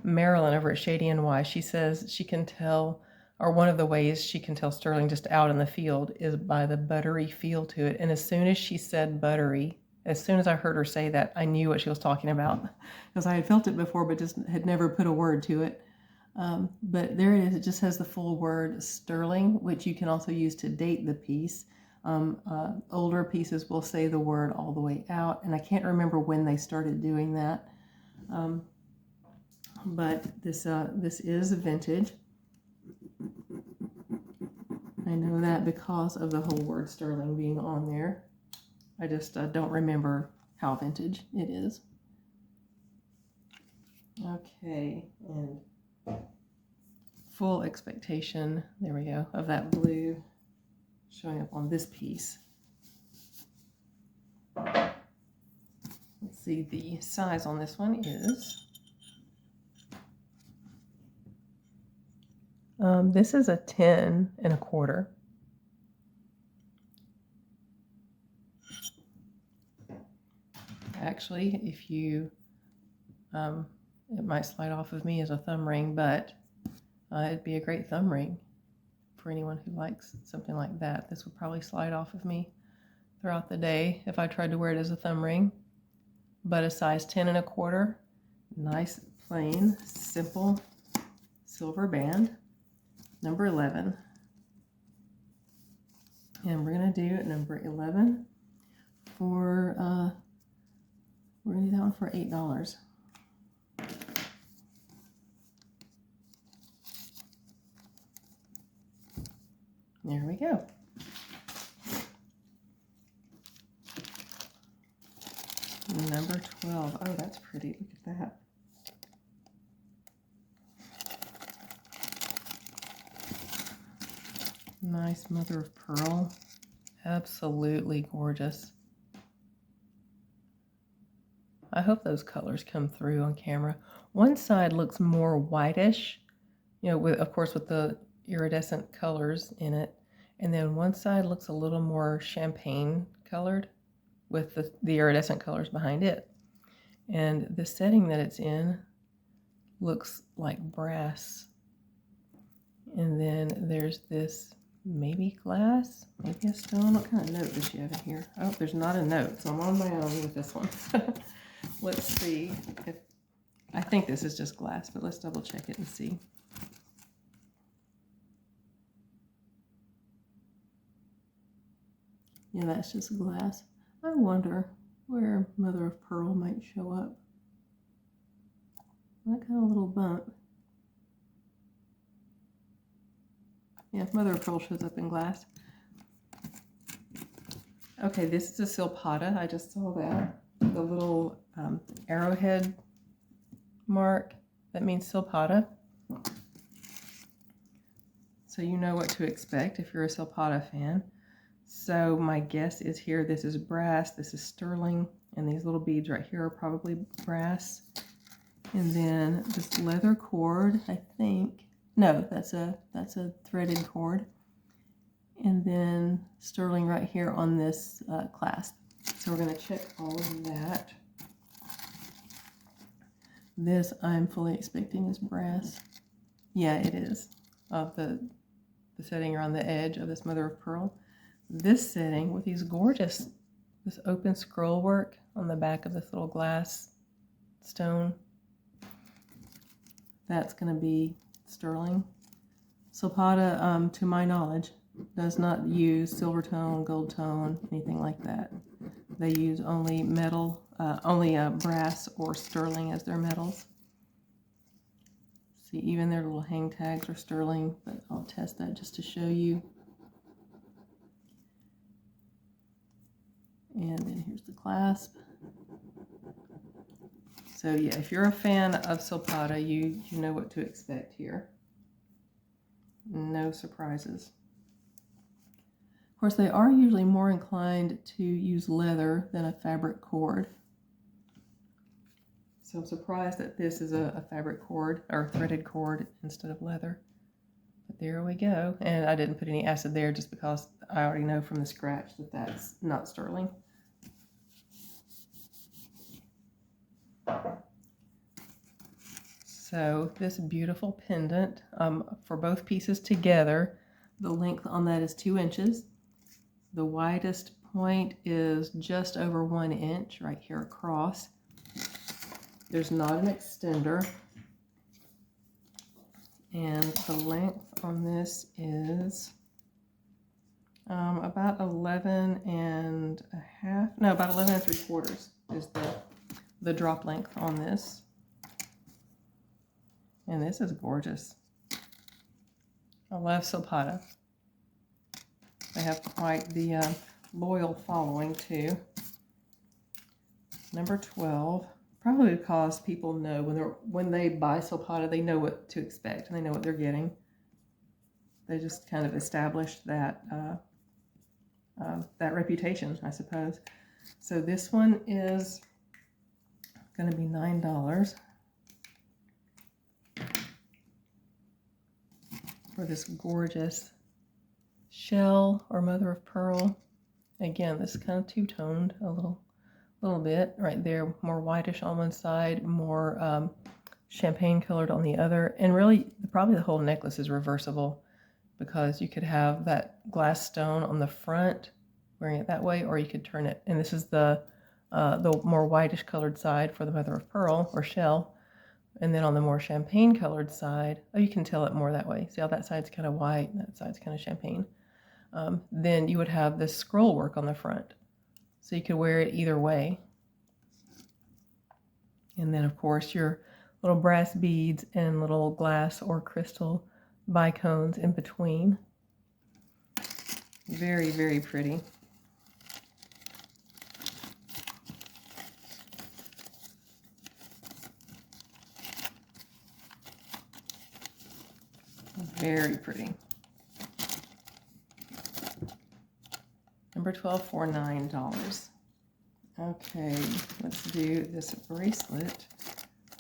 Marilyn over at Shady NY. She says she can tell, or one of the ways she can tell sterling just out in the field is by the buttery feel to it. And as soon as she said buttery, as soon as I heard her say that, I knew what she was talking about because I had felt it before but just had never put a word to it. But there it is. It just has the full word sterling, which you can also use to date the piece. Older pieces will say the word all the way out, and I can't remember when they started doing that. But this is vintage. I know that because of the whole word sterling being on there. I just don't remember how vintage it is. Okay, and full expectation, there we go, of that blue showing up on this piece. Let's see, the size on this one is, this is a 10 1/4. Actually, if you, it might slide off of me as a thumb ring, but it'd be a great thumb ring for anyone who likes something like that. This would probably slide off of me throughout the day if I tried to wear it as a thumb ring. But a size 10 1/4, nice, plain, simple silver band, number 11. And we're going to do number 11 for, we're going to do that one for $8. There we go. Number 12. Oh, that's pretty. Look at that. Nice mother of pearl. Absolutely gorgeous. I hope those colors come through on camera. One side looks more whitish, you know, with, of course, with the iridescent colors in it. And then one side looks a little more champagne colored with the iridescent colors behind it. And the setting that it's in looks like brass. And then there's this maybe glass, maybe a stone. What kind of note does she have in here? Oh, there's not a note, so I'm on my own with this one. Let's see if, I think this is just glass, but let's double check it and see. Yeah, that's just glass. I wonder where mother of pearl might show up. That kind of little bump. Yeah, mother of pearl shows up in glass. Okay, this is a silpata. I just saw that. The little arrowhead mark, that means silpata. So you know what to expect if you're a silpata fan. So my guess is here, this is brass, this is sterling, and these little beads right here are probably brass. And then this leather cord, I think. No, that's a threaded cord. And then sterling right here on this clasp. So we're going to check all of that. This I'm fully expecting is brass. Yeah, it is. Of the setting around the edge of this mother of pearl. This setting with these gorgeous, this open scroll work on the back of this little glass stone. That's going to be sterling. Silpata, to my knowledge, does not use silver tone, gold tone, anything like that. They use only metal, brass or sterling as their metals. See, even their little hang tags are sterling, but I'll test that just to show you. And then here's the clasp. So yeah, if you're a fan of Silpata, you know what to expect here. No surprises. Of course, they are usually more inclined to use leather than a fabric cord. So I'm surprised that this is a fabric cord or threaded cord instead of leather. But there we go. And I didn't put any acid there just because I already know from the scratch that that's not sterling. So this beautiful pendant, for both pieces together, the length on that is 2 inches. The widest point is just over 1 inch right here across. There's not an extender. And the length on this is about 11 and a half, no, about 11 and 3/4 is the drop length on this. And this is gorgeous. I love Silpata. They have quite the loyal following too. Number 12, probably because people know when they buy Silpata, they know what to expect and they know what they're getting. They just kind of established that that reputation, I suppose. So this one is going to be $9 for this gorgeous shell or mother of pearl. Again, this is kind of two-toned a little bit right there, more whitish on one side, more champagne colored on the other. And really, probably the whole necklace is reversible because you could have that glass stone on the front, wearing it that way, or you could turn it. And this is the more whitish colored side for the mother of pearl or shell. And then on the more champagne colored side, oh, you can tell it more that way. See how that side's kind of white and that side's kind of champagne. Then you would have this scroll work on the front. So you could wear it either way. And then of course your little brass beads and little glass or crystal bicones in between. Very, very pretty. Very pretty. Number 12 for $9. Okay, let's do this bracelet.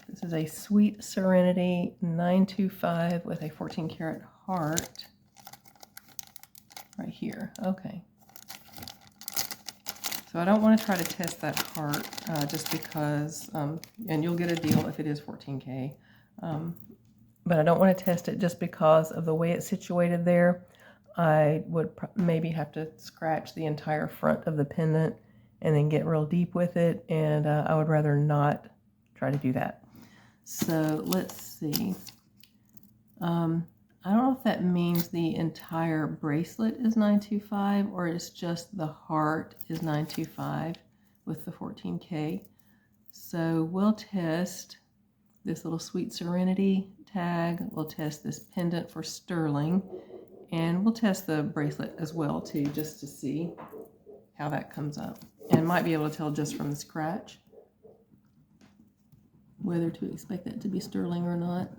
This is a Sweet Serenity 925 with a 14 karat heart right here. Okay. So I don't want to try to test that heart just because, and you'll get a deal if it is 14K. But I don't want to test it just because of the way it's situated there. I would maybe have to scratch the entire front of the pendant and then get real deep with it, and I would rather not try to do that. So let's see. I don't know if that means the entire bracelet is 925 or it's just the heart is 925 with the 14K. So we'll test this little Sweet Serenity tag. We'll test this pendant for sterling, and we'll test the bracelet as well too, just to see how that comes up. And might be able to tell just from the scratch whether to expect that to be sterling or not.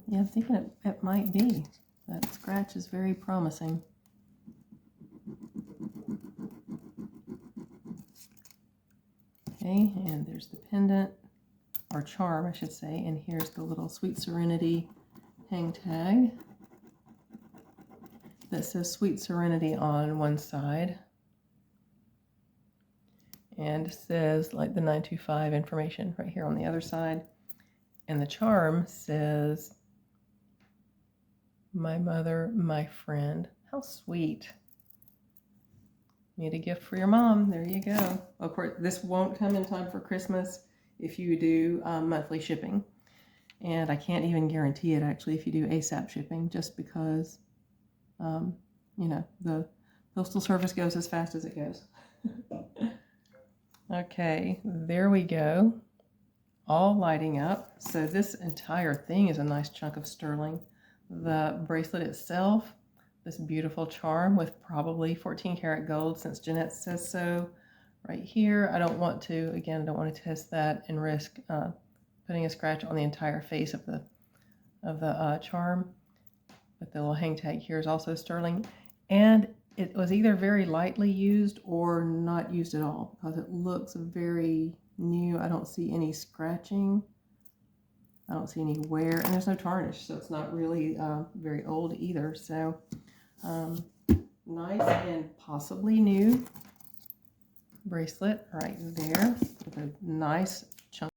Yeah, I'm thinking it might be. That scratch is very promising. Okay, and there's the pendant, or charm, I should say, and here's the little Sweet Serenity hang tag that says Sweet Serenity on one side, and says like the 925 information right here on the other side, and the charm says, my mother, my friend. How sweet. Need a gift for your mom. There you go. Of course, this won't come in time for Christmas if you do monthly shipping. And I can't even guarantee it actually if you do ASAP shipping, just because, you know, the postal service goes as fast as it goes. Okay, there we go. All lighting up. So this entire thing is a nice chunk of sterling. The bracelet itself, this beautiful charm with probably 14 karat gold, since Jeanette says so right here. I don't want to, again, I don't want to test that and risk putting a scratch on the entire face of the charm. But the little hang tag here is also sterling. And it was either very lightly used or not used at all, because it looks very new. I don't see any scratching. I don't see any wear, and there's no tarnish, so it's not really very old either. So nice and possibly new bracelet right there with a nice chunk.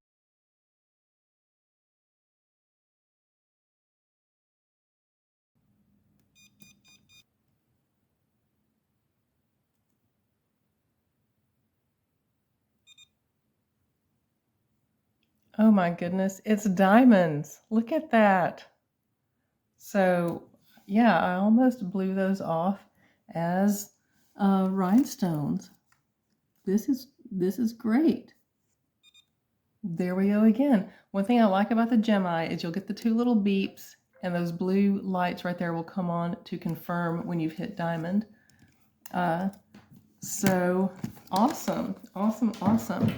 Oh my goodness, it's diamonds. Look at that. So yeah, I almost blew those off as rhinestones. This is great. There we go again. One thing I like about the Gemi is you'll get the two little beeps, and those blue lights right there will come on to confirm when you've hit diamond. So awesome, awesome, awesome.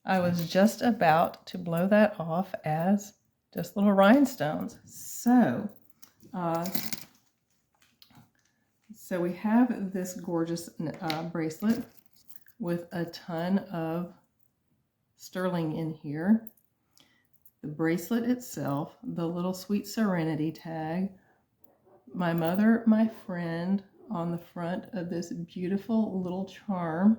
I was just about to blow that off as just little rhinestones. So we have this gorgeous bracelet with a ton of sterling in here. The bracelet itself, the little Sweet Serenity tag, my mother, my friend on the front of this beautiful little charm.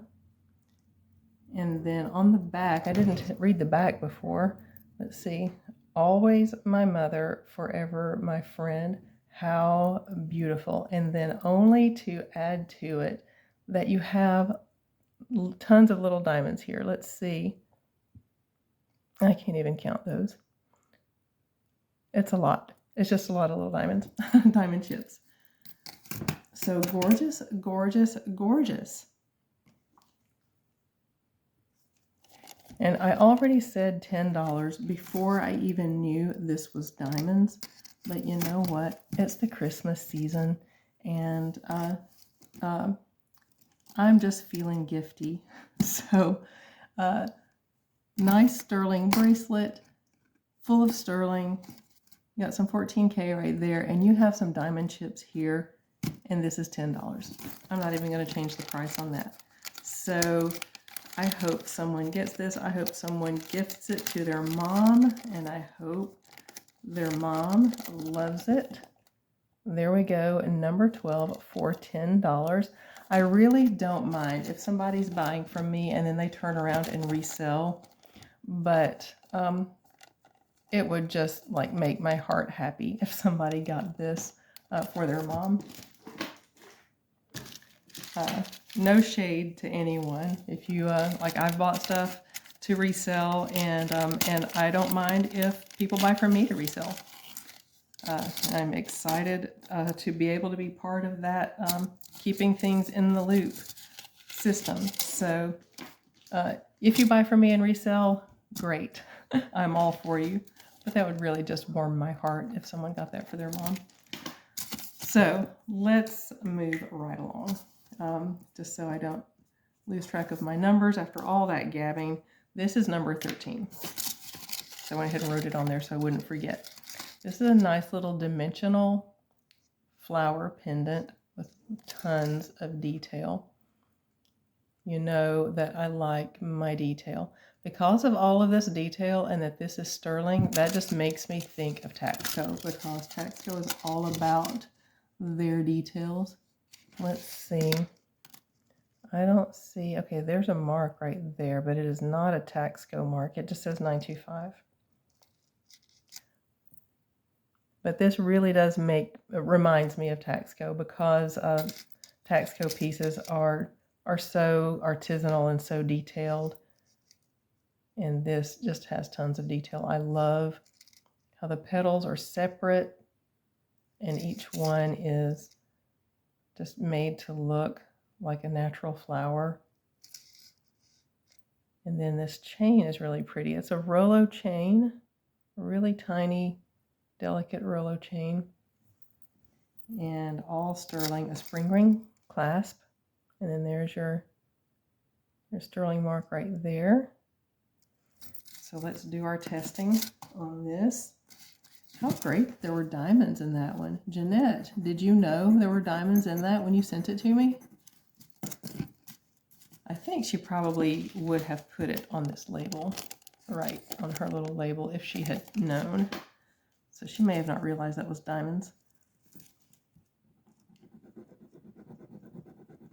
And then on the back, I didn't read the back before. Let's see. Always my mother, forever my friend. How beautiful. And then only to add to it that you have tons of little diamonds here. Let's see. I can't even count those. It's a lot. It's just a lot of little diamonds, diamond chips. So gorgeous, gorgeous, gorgeous. And I already said $10 before I even knew this was diamonds. But you know what? It's the Christmas season, and I'm just feeling gifty. So nice sterling bracelet, full of sterling. You got some 14K right there, and you have some diamond chips here, and this is $10. I'm not even going to change the price on that. So I hope someone gets this. I hope someone gifts it to their mom, and I hope their mom loves it. There we go, number 12 for $10. I really don't mind if somebody's buying from me and then they turn around and resell, but it would just like make my heart happy if somebody got this for their mom. No shade to anyone. If you like, I've bought stuff to resell, and I don't mind if people buy from me to resell. I'm excited to be able to be part of that keeping things in the loop system. So if you buy from me and resell, great. I'm all for you. But that would really just warm my heart if someone got that for their mom. So let's move right along. Just so I don't lose track of my numbers after all that gabbing. This is number 13. So I went ahead and wrote it on there so I wouldn't forget. This is a nice little dimensional flower pendant with tons of detail. You know that I like my detail. Because of all of this detail and that this is sterling, that just makes me think of Taxco, because Taxco is all about their details. Let's see. I don't see, okay, there's a mark right there, but it is not a Taxco mark. It just says 925. But this really does reminds me of Taxco, because Taxco pieces are so artisanal and so detailed. And this just has tons of detail. I love how the petals are separate and each one is just made to look like a natural flower. And then this chain is really pretty. It's a Rollo chain, a really tiny, delicate Rollo chain. And all sterling, a spring ring clasp. And then there's your sterling mark right there. So let's do our testing on this. How great there were diamonds in that one. Jeanette, did you know there were diamonds in that when you sent it to me? I think she probably would have put it on this label, right, on her little label if she had known. So she may have not realized that was diamonds.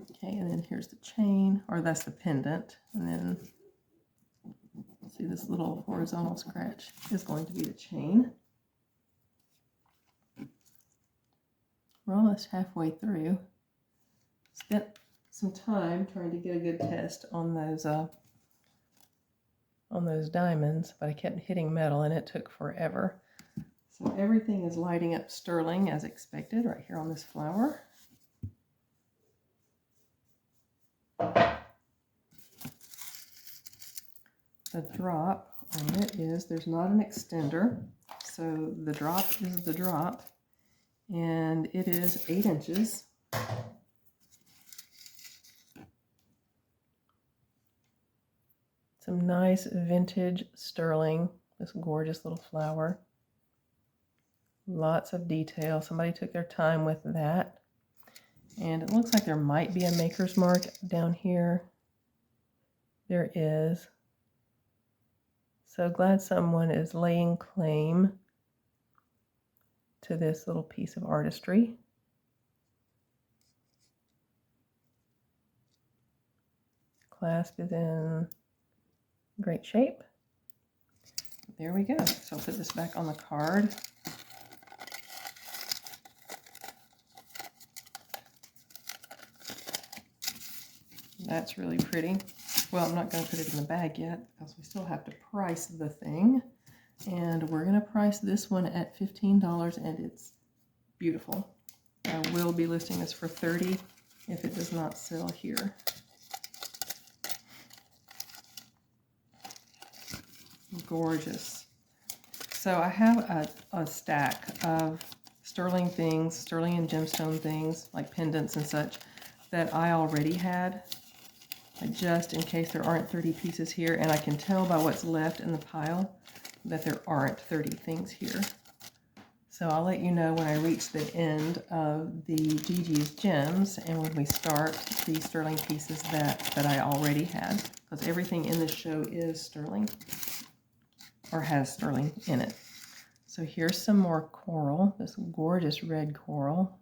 Okay, and then here's the chain, or that's the pendant. And then, see, this little horizontal scratch is going to be the chain. We're almost halfway through. Spent some time trying to get a good test on those diamonds, but I kept hitting metal and it took forever. So everything is lighting up sterling as expected right here on this flower. The drop on it is, there's not an extender, so the drop is the drop, and it is 8 inches. Some nice vintage sterling, this gorgeous little flower. Lots of detail. Somebody took their time with that. And it looks like there might be a maker's mark down here. There is. So glad someone is laying claim to this little piece of artistry. Clasp is in great shape. There we go. So I'll put this back on the card. That's really pretty. Well, I'm not going to put it in the bag yet because we still have to price the thing. And we're going to price this one at $15, and it's beautiful. I will be listing this for $30 if it does not sell here. Gorgeous. So I have a stack of sterling things, sterling and gemstone things, like pendants and such, that I already had, just in case there aren't 30 pieces here, and I can tell by what's left in the pile that there aren't 30 things here. So I'll let you know when I reach the end of the GiGi's gems and when we start the sterling pieces that I already had, because everything in this show is sterling, or has sterling in it. So here's some more coral, this gorgeous red coral.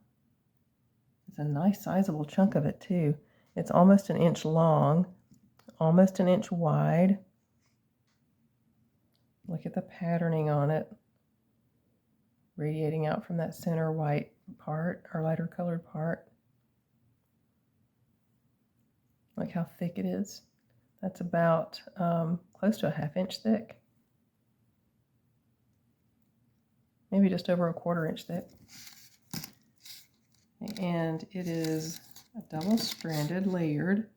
It's a nice sizable chunk of it too. It's almost an inch long, almost an inch wide. Look at the patterning on it, radiating out from that center white part, or lighter colored part. Look how thick it is. That's about close to a 1/2 inch thick. Maybe just over a 1/4 inch thick. And it is a double-stranded, layered,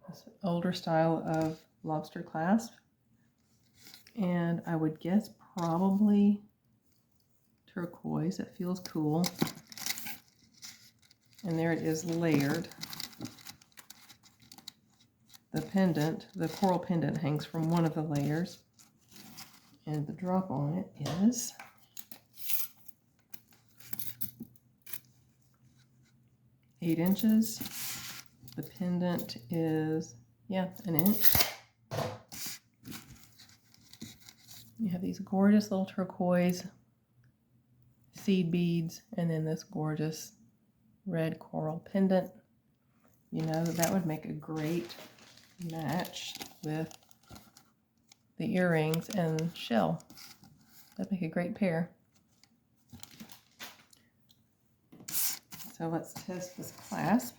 this older style of lobster clasp. And I would guess probably turquoise. It feels cool. And there it is, layered. The pendant, the coral pendant, hangs from one of the layers. And the drop on it is eight inches. The pendant is, yeah, an inch. You have these gorgeous little turquoise seed beads, and then this gorgeous red coral pendant. You know, that would make a great match with the earrings and shell. That'd make a great pair. So let's test this clasp.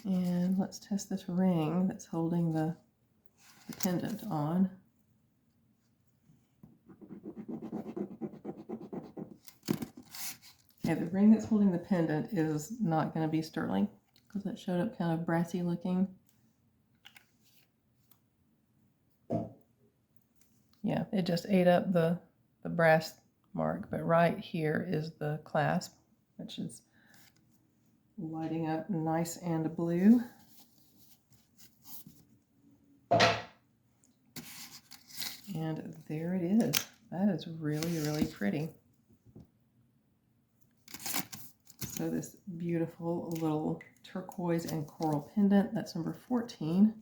And let's test this ring that's holding the pendant on. Okay, the ring that's holding the pendant is not going to be sterling because that showed up kind of brassy looking. Yeah, it just ate up the brass mark, but right here is the clasp, which is lighting up nice and blue. And there it is. That is really, really pretty. So this beautiful little turquoise and coral pendant, that's number 14.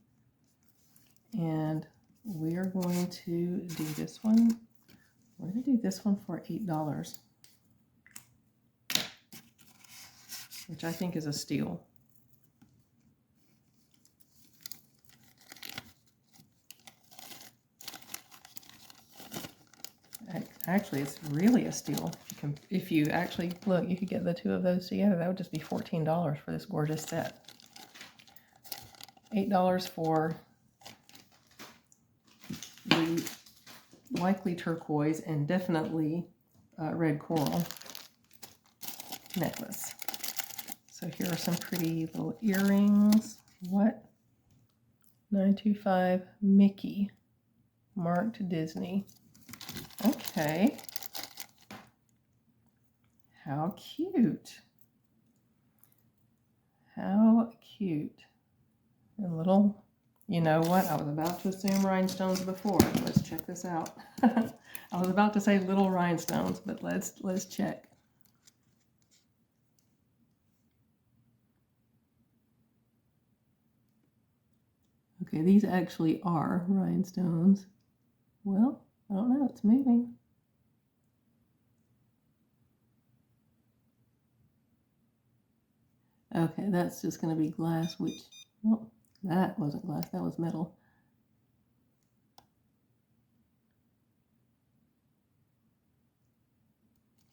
And we are going to do this one. We're going to do this one for $8, which I think is a steal. Actually, it's really a steal. If you actually look, you could get the two of those together. That would just be $14 for this gorgeous set. $8 for the likely turquoise and definitely red coral necklace. So here are some pretty little earrings. What? 925 Mickey, marked Disney. Okay. How cute. How cute. And little, you know what? I was about to assume rhinestones before. Let's check this out. I was about to say little rhinestones, but let's check. Okay, these actually are rhinestones. Well, I don't know, it's moving. Okay, that's just going to be glass, which, well, that wasn't glass, that was metal.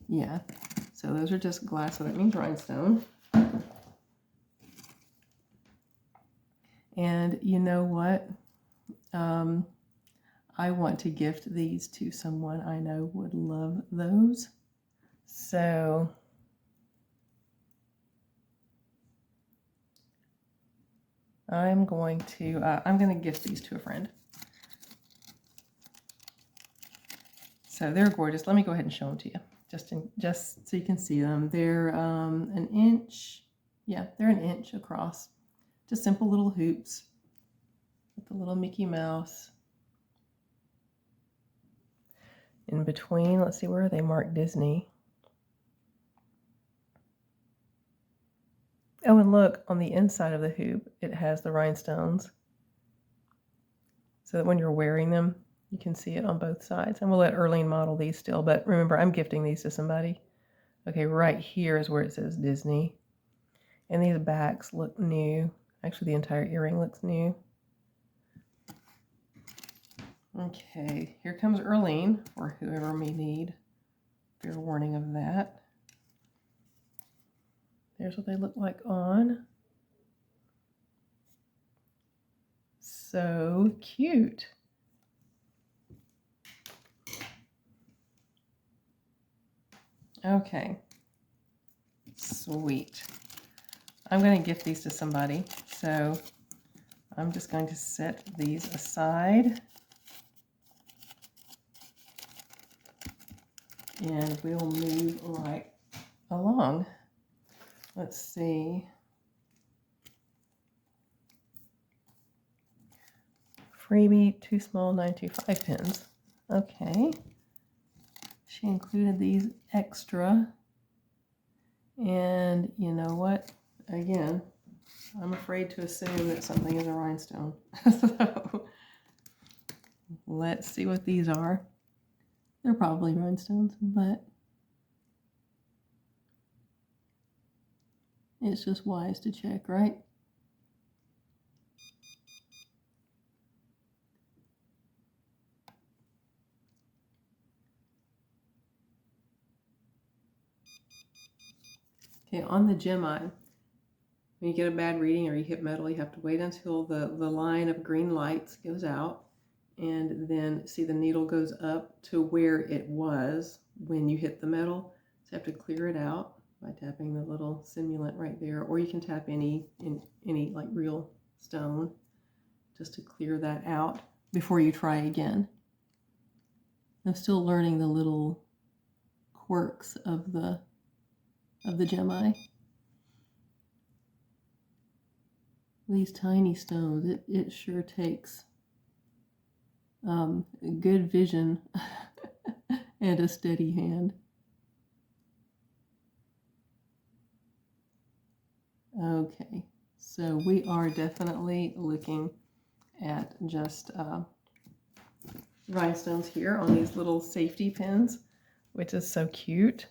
Yeah, so those are just glass, so that means rhinestone. And you know what? I want to gift these to someone I know would love those. So I'm going to gift these to a friend. So they're gorgeous. Let me go ahead and show them to you, just so you can see them. They're an inch. Yeah, they're an inch across. Just simple little hoops with the little Mickey Mouse. In between, let's see, where are they marked Disney? Oh, and look, on the inside of the hoop, it has the rhinestones. So that when you're wearing them, you can see it on both sides. And we'll let Erlene model these still, but remember, I'm gifting these to somebody. Okay, right here is where it says Disney. And these backs look new. Actually, the entire earring looks new. Okay, here comes Erlene, or whoever may need fair warning of that. There's what they look like on. So cute. Okay, sweet. I'm going to gift these to somebody, so I'm just going to set these aside. And we'll move right along. Let's see. Freebie, too small, 925 pins. Okay. She included these extra. And you know what? Again, I'm afraid to assume that something is a rhinestone. So let's see what these are. They're probably rhinestones, but it's just wise to check, right? Okay, on the gem eye, when you get a bad reading or you hit metal, you have to wait until the line of green lights goes out, and then see the needle goes up to where it was when you hit the metal. So you have to clear it out. by tapping the little simulant right there, or you can tap any like real stone just to clear that out before you try again. I'm still learning the little quirks of the gemi. These tiny stones, it sure takes good vision and a steady hand. Okay, so we are definitely looking at just rhinestones here on these little safety pins, which is so cute.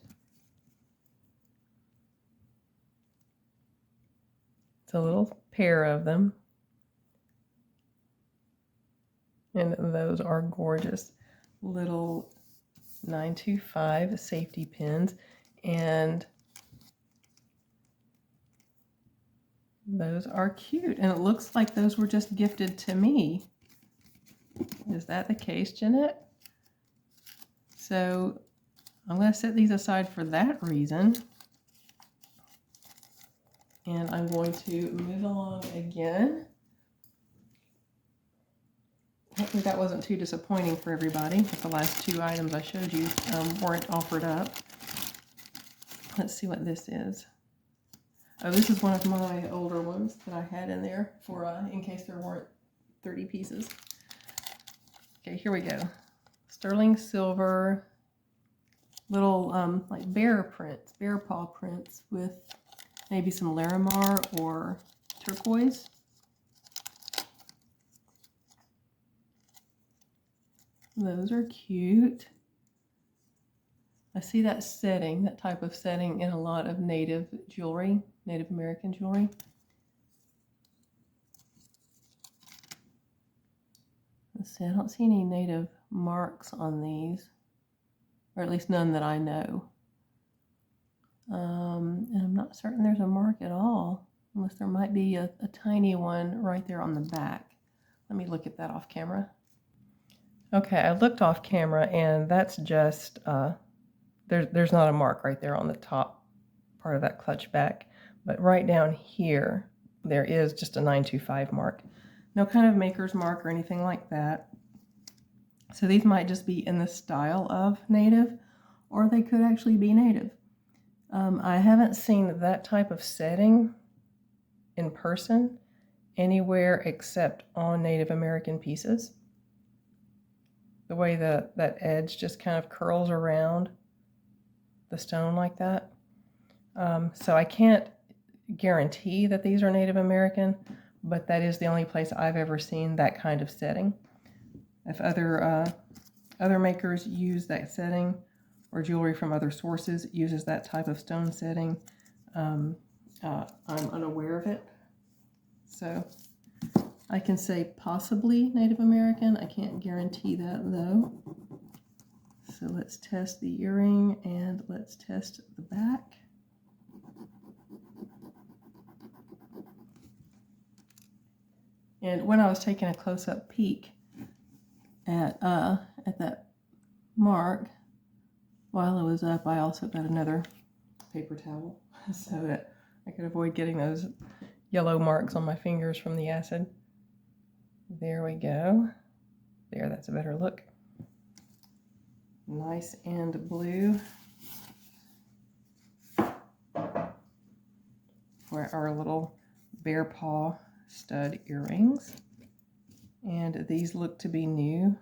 It's a little pair of them, and those are gorgeous little 925 safety pins, and those are cute, and it looks like those were just gifted to me. Is that the case, Jeanette? So I'm going to set these aside for that reason, and I'm going to move along again. Hopefully that wasn't too disappointing for everybody, but the last two items I showed you weren't offered up. Let's see what this is. Oh, this is one of my older ones that I had in there for in case there weren't 30 pieces. Okay, here we go. Sterling silver, little like bear prints, bear paw prints with maybe some Larimar or turquoise. Those are cute. I see that setting, that type of setting in a lot of native jewelry, Native American jewelry. Let's see, I don't see any native marks on these, or at least none that I know. And I'm not certain there's a mark at all, unless there might be a tiny one right there on the back. Let me look at that off camera. Okay, I looked off camera, and that's just, there's not a mark right there on the top part of that clutch back, but right down here, there is just a 925 mark. No kind of maker's mark or anything like that. So these might just be in the style of native, or they could actually be native. I haven't seen that type of setting in person anywhere except on Native American pieces. The way that edge just kind of curls around the stone like that. So I can't guarantee that these are Native American, but that is the only place I've ever seen that kind of setting. If other makers use that setting, or jewelry from other sources uses that type of stone setting, I'm unaware of it. So I can say possibly Native American. I can't guarantee that though. So let's test the earring and let's test the back. And when I was taking a close-up peek at that mark, while I was up, I also got another paper towel so that I could avoid getting those yellow marks on my fingers from the acid. There we go. There, that's a better look. Nice and blue for our little bear paw stud earrings. And these look to be new.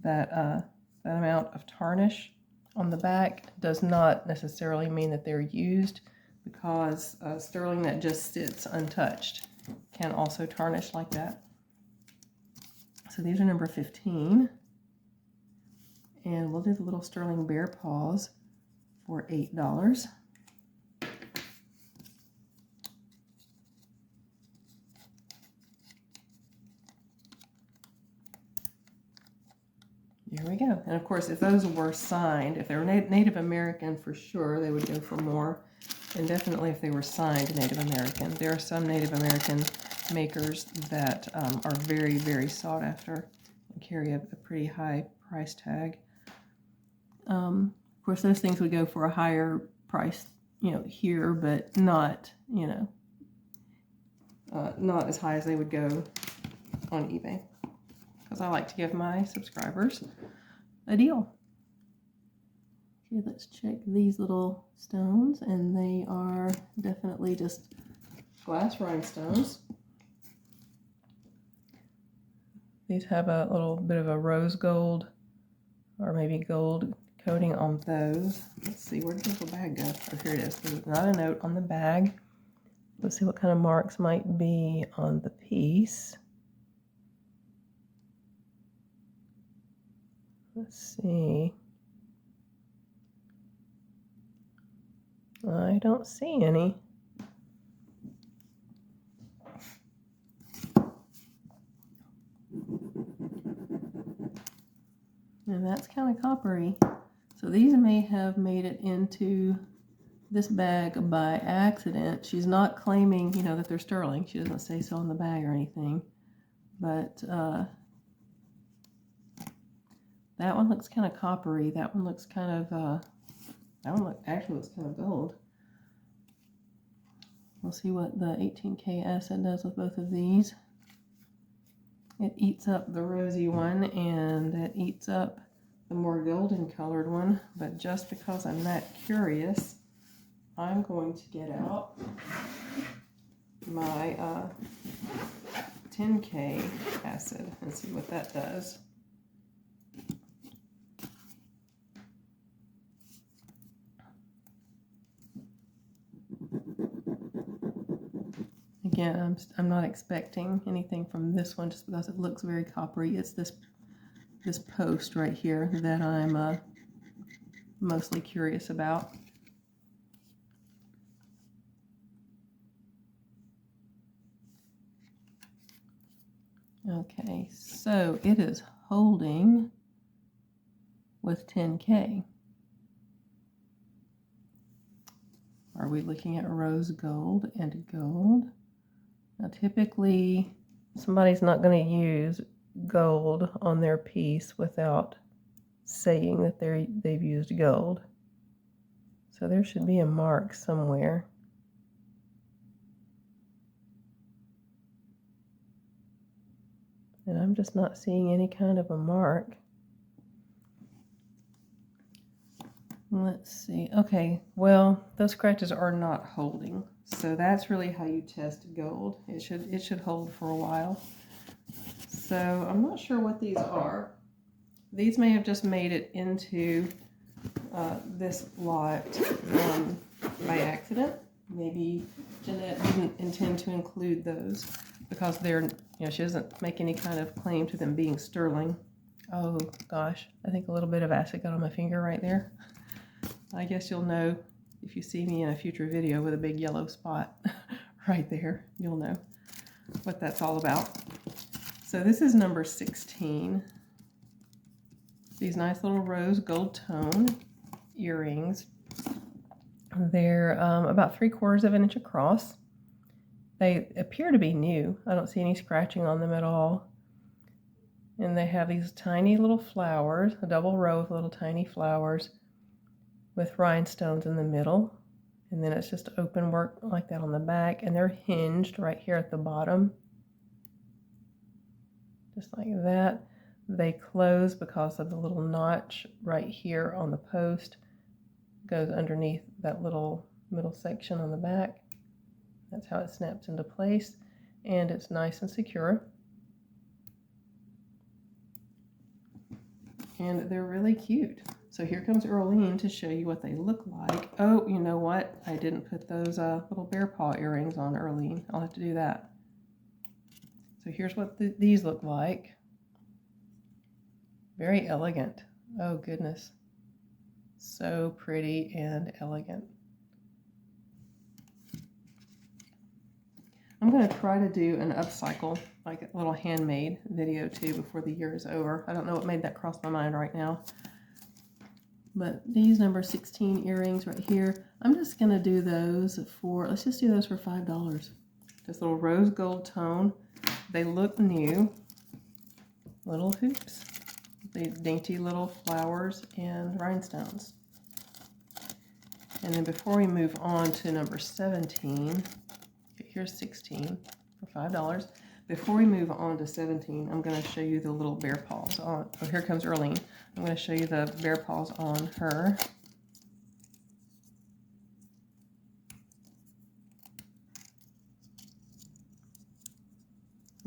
That amount of tarnish on the back does not necessarily mean that they're used, because sterling that just sits untouched can also tarnish like that. So these are number 15. And we'll do the little sterling bear paws for $8. Here we go. And of course, if those were signed, if they were Native American, for sure, they would go for more. And definitely if they were signed Native American. There are some Native American makers that are very, very sought after and carry a pretty high price tag. Of course, those things would go for a higher priced, you know, here, but not, you know, not as high as they would go on eBay, because I like to give my subscribers a deal. Okay, let's check these little stones, and they are definitely just glass rhinestones. These have a little bit of a rose gold or maybe gold coating on those. Let's see, where did the little bag go? Oh, here it is. There's not a note on the bag. Let's see what kind of marks might be on the piece. Let's see. I don't see any. And that's kind of coppery. So these may have made it into this bag by accident. She's not claiming, you know, that they're sterling. She doesn't say so on the bag or anything. But that one looks kind of coppery. That one looks kind of, actually looks kind of gold. We'll see what the 18K acid does with both of these. It eats up the rosy one, and it eats up the more golden colored one, but just because I'm that curious, I'm going to get out my 10K acid and see what that does. Again, I'm not expecting anything from this one just because it looks very coppery. It's this post right here that I'm mostly curious about. Okay, so it is holding with 10K. Are we looking at rose gold and gold? Now typically somebody's not going to use gold on their piece without saying that they've used gold. So there should be a mark somewhere. And I'm just not seeing any kind of a mark. Let's see. Okay, well, those scratches are not holding. So that's really how you test gold. It should hold for a while. So I'm not sure what these are. These may have just made it into this lot by accident. Maybe Jeanette didn't intend to include those because they're, you know, she doesn't make any kind of claim to them being sterling. Oh gosh, I think a little bit of acid got on my finger right there. I guess you'll know if you see me in a future video with a big yellow spot right there. You'll know what that's all about. So this is number 16. These nice little rose gold tone earrings. They're about 3/4 of an inch across. They appear to be new. I don't see any scratching on them at all. And they have these tiny little flowers, a double row of little tiny flowers with rhinestones in the middle. And then it's just open work like that on the back. And they're hinged right here at the bottom. Just like that. They close because of the little notch right here on the post. Goes underneath that little middle section on the back. That's how it snaps into place. And it's nice and secure. And they're really cute. So here comes Earlene to show you what they look like. Oh, you know what? I didn't put those little bear paw earrings on Earlene. I'll have to do that. So here's what these look like. Very elegant. Oh goodness. So pretty and elegant. I'm going to try to do an upcycle, like a little handmade video too before the year is over. I don't know what made that cross my mind right now. But these number 16 earrings right here, I'm just going to do those for, let's just do those for $5. This little rose gold tone. They look new. Little hoops. The dainty little flowers and rhinestones. And then before we move on to number 17, okay, here's 16 for $5. Before we move on to 17, I'm going to show you the little bear paws on. Oh, here comes Earlene. I'm going to show you the bear paws on her.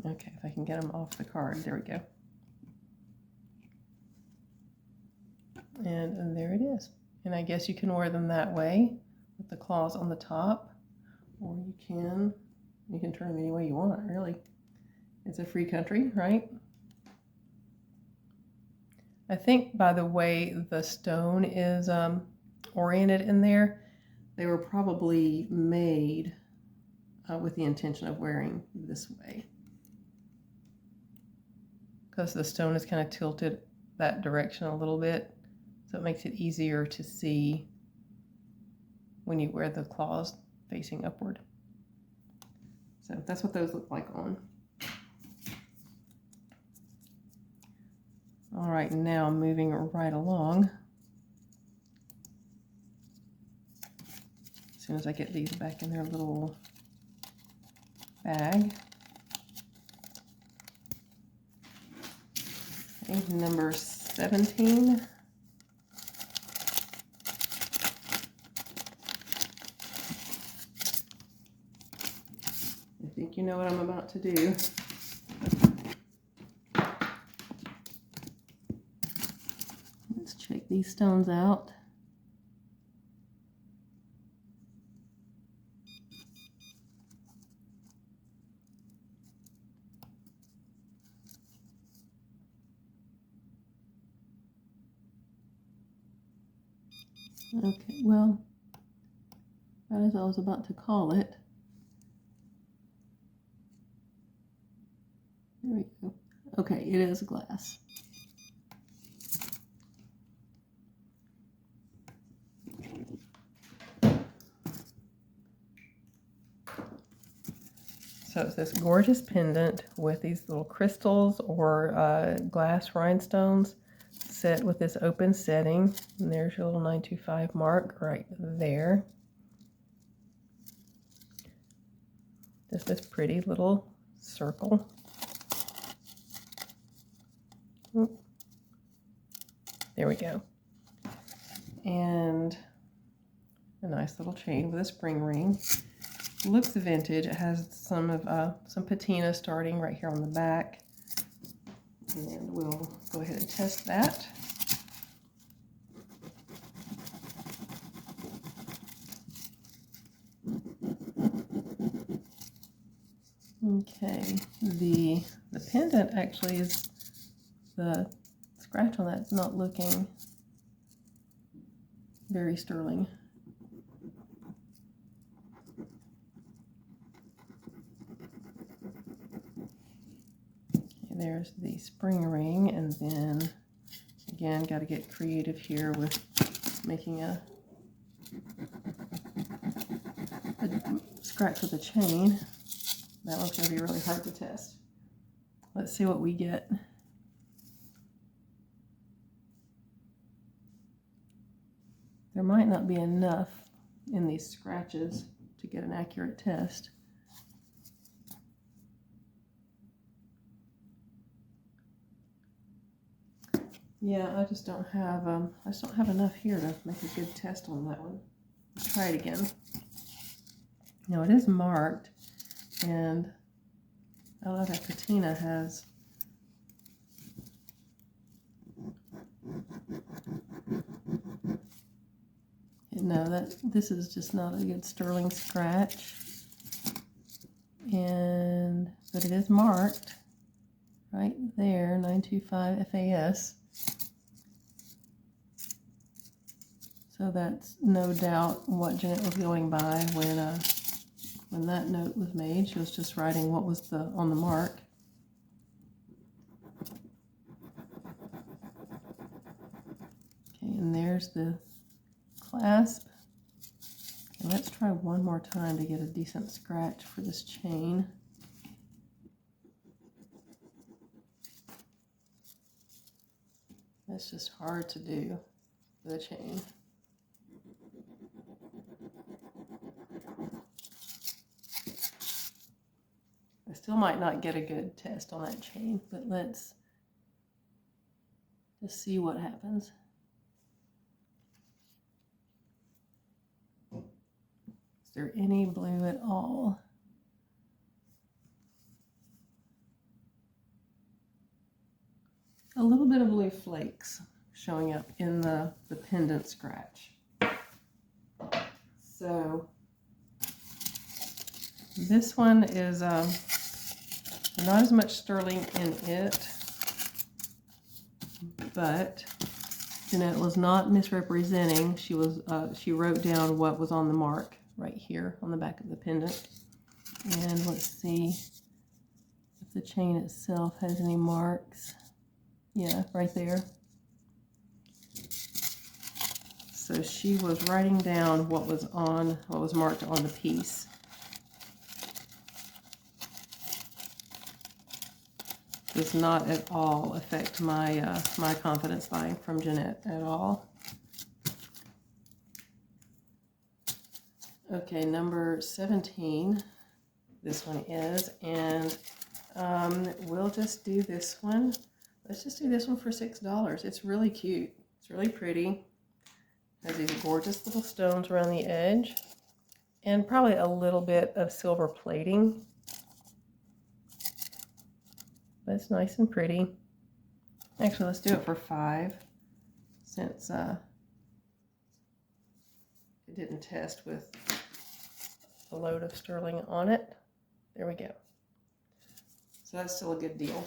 Okay, if I can get them off the card. There we go. And there it is. And I guess you can wear them that way with the claws on the top, or you can turn them any way you want, really. It's a free country, right? I think by the way the stone is oriented in there, they were probably made with the intention of wearing this way, because the stone is kind of tilted that direction a little bit, so it makes it easier to see when you wear the claws facing upward. So that's what those look like on. All right, now moving right along. As soon as I get these back in their little bag. Okay, number 17. I think you know what I'm about to do. Let's check these stones out. Okay, well, right as I was about to call it. There we go. Okay, it is glass. So it's this gorgeous pendant with these little crystals or glass rhinestones set with this open setting. And there's your little 925 mark right there. Just this pretty little circle. There we go. And a nice little chain with a spring ring. Looks vintage. It has some patina starting right here on the back. And we'll go ahead and test that. Okay, the pendant actually is, the scratch on that's not looking very sterling. Okay, there's the spring ring, and then again, got to get creative here with making a scratch with a chain. That one's going to be really hard to test. Let's see what we get. There might not be enough in these scratches to get an accurate test. Yeah, I just don't have enough here to make a good test on that one. Let's try it again. Now it is marked, and I love that patina has no, this is just not a good sterling scratch. But it is marked right there, 925 FAS. So that's no doubt what Jeanette was going by when that note was made. She was just writing what was on the mark. Okay, and there's the clasp. And let's try one more time to get a decent scratch for this chain. That's just hard to do with a chain. still might not get a good test on that chain, but let's just see what happens. Is there any blue at all? A little bit of blue flakes showing up in the pendant scratch. So this one is not as much sterling in it, but Jeanette was not misrepresenting. She wrote down what was on the mark right here on the back of the pendant. And let's see if the chain itself has any marks. Yeah, right there. So she was writing down what was marked on the piece. Does not at all affect my my confidence buying from Jeanette at all. Okay, number 17. This one is, and we'll just do this one. Let's just do this one for $6. It's really cute. It's really pretty. Has these gorgeous little stones around the edge, and probably a little bit of silver plating. But it's nice and pretty. Actually, let's do it for $5, since it didn't test with a load of sterling on it. There we go. So that's still a good deal.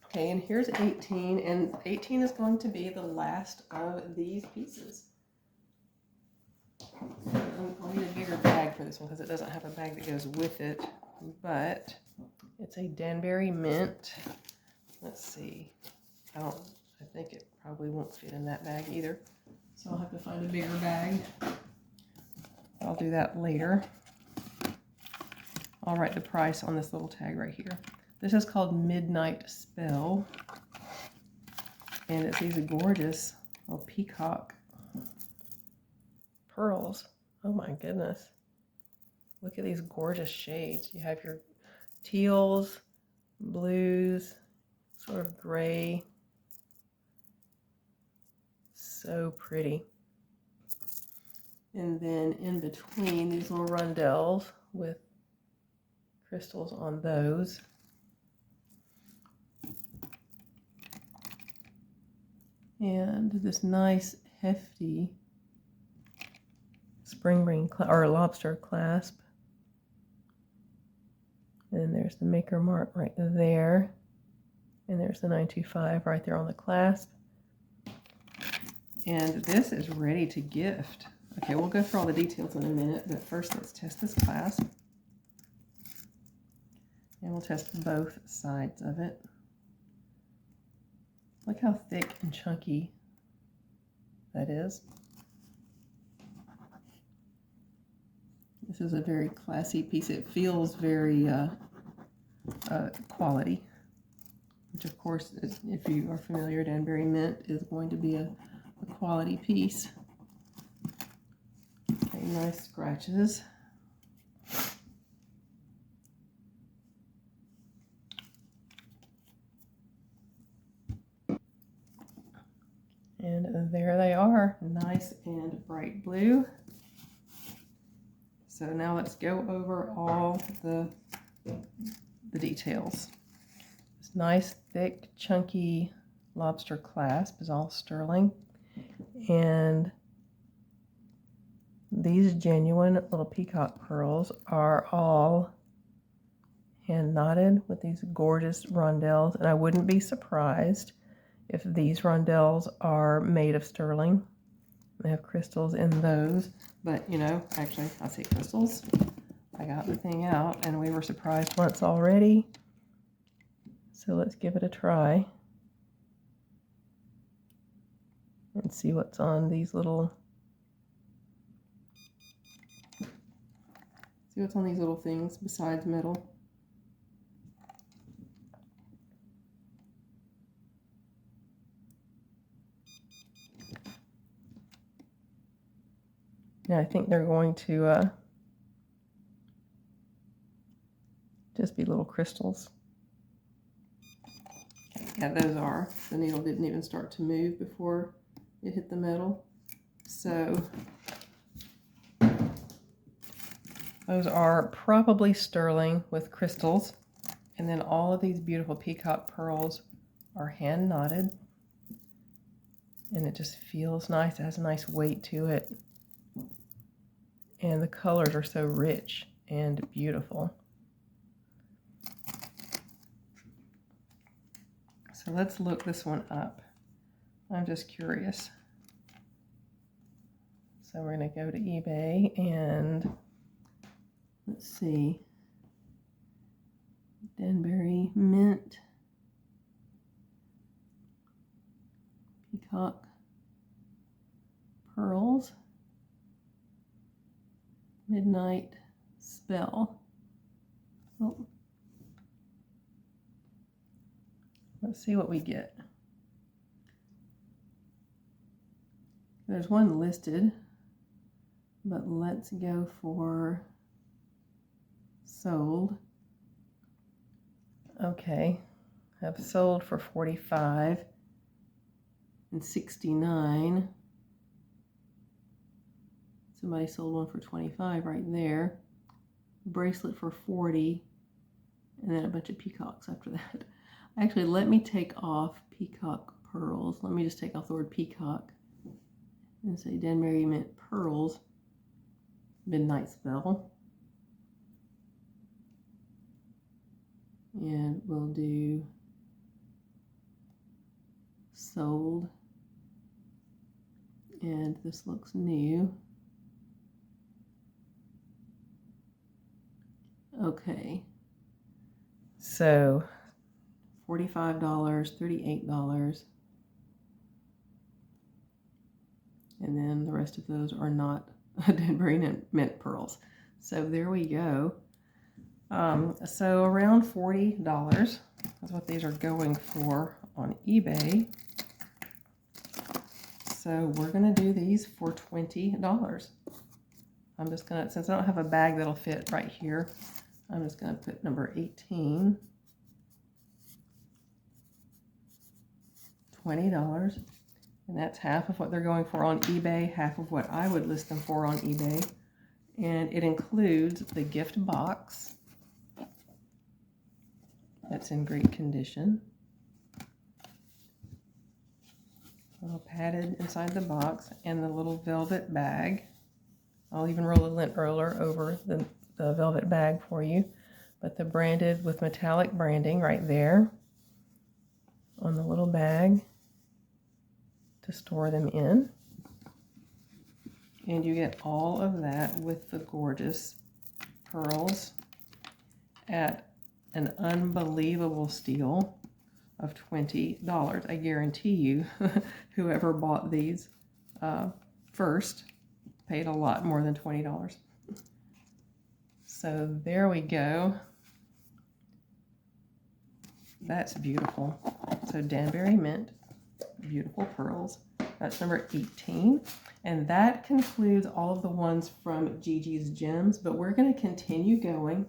Okay, and here's 18, and 18 is going to be the last of these pieces. I'll need a bigger bag for this one because it doesn't have a bag that goes with it, but it's a Danbury mint. Let's see. I think it probably won't fit in that bag either, so I'll have to find a bigger bag. I'll do that later. I'll write the price on this little tag right here. This is called Midnight Spell, and it's these gorgeous little peacock pearls. Oh my goodness. Look at these gorgeous shades. You have your teals, blues, sort of gray. So pretty. And then in between, these little rondelles with crystals on those. And this nice hefty spring ring or lobster clasp. And there's the maker mark right there. And there's the 925 right there on the clasp. And this is ready to gift. Okay, we'll go through all the details in a minute, but first let's test this clasp. And we'll test both sides of it. Look how thick and chunky that is. This is a very classy piece. It feels very quality, which of course, if you are familiar, Danbury mint is going to be a quality piece. Okay, nice scratches. And there they are, nice and bright blue. So now let's go over all the details. This nice, thick, chunky lobster clasp is all sterling. And these genuine little peacock pearls are all hand knotted with these gorgeous rondelles. And I wouldn't be surprised if these rondelles are made of sterling. They have crystals in those, but you know, actually I see crystals. I got the thing out and we were surprised once already. So let's give it a try and see what's on these little, things besides metal. Yeah, I think they're going to just be little crystals. Yeah, those are. The needle didn't even start to move before it hit the metal. So those are probably sterling with crystals. And then all of these beautiful peacock pearls are hand knotted. And it just feels nice. It has a nice weight to it. And the colors are so rich and beautiful. So let's look this one up. I'm just curious. So we're going to go to eBay and let's see. Danbury Mint Peacock Pearls Midnight Spell. Oh. Let's see what we get. There's one listed, but let's go for sold. Okay, I've sold for $45 and $69. Somebody sold one for $25 right there. Bracelet for $40, and then a bunch of peacocks after that. Actually, let me take off peacock pearls. Let me just take off the word peacock and say Danbury Mint Pearls Midnight Spell. And we'll do sold. And this looks new. Okay. So $45, $38. And then the rest of those are not Danbury Mint Pearls. So there we go. So around $40 is what these are going for on eBay. So we're going to do these for $20. I'm just going to, since I don't have a bag that'll fit right here, I'm just going to put number 18. $20. And that's half of what they're going for on eBay, half of what I would list them for on eBay. And it includes the gift box. That's in great condition. A little padded inside the box, and the little velvet bag. I'll even roll a lint roller over the velvet bag for you. But the branded with metallic branding right there on the little bag to store them in. And you get all of that with the gorgeous pearls at an unbelievable steal of $20. I guarantee you, whoever bought these first paid a lot more than $20. So there we go. That's beautiful. So Danbury Mint, beautiful pearls. That's number 18. And that concludes all of the ones from GiGi's Gems, but we're going to continue going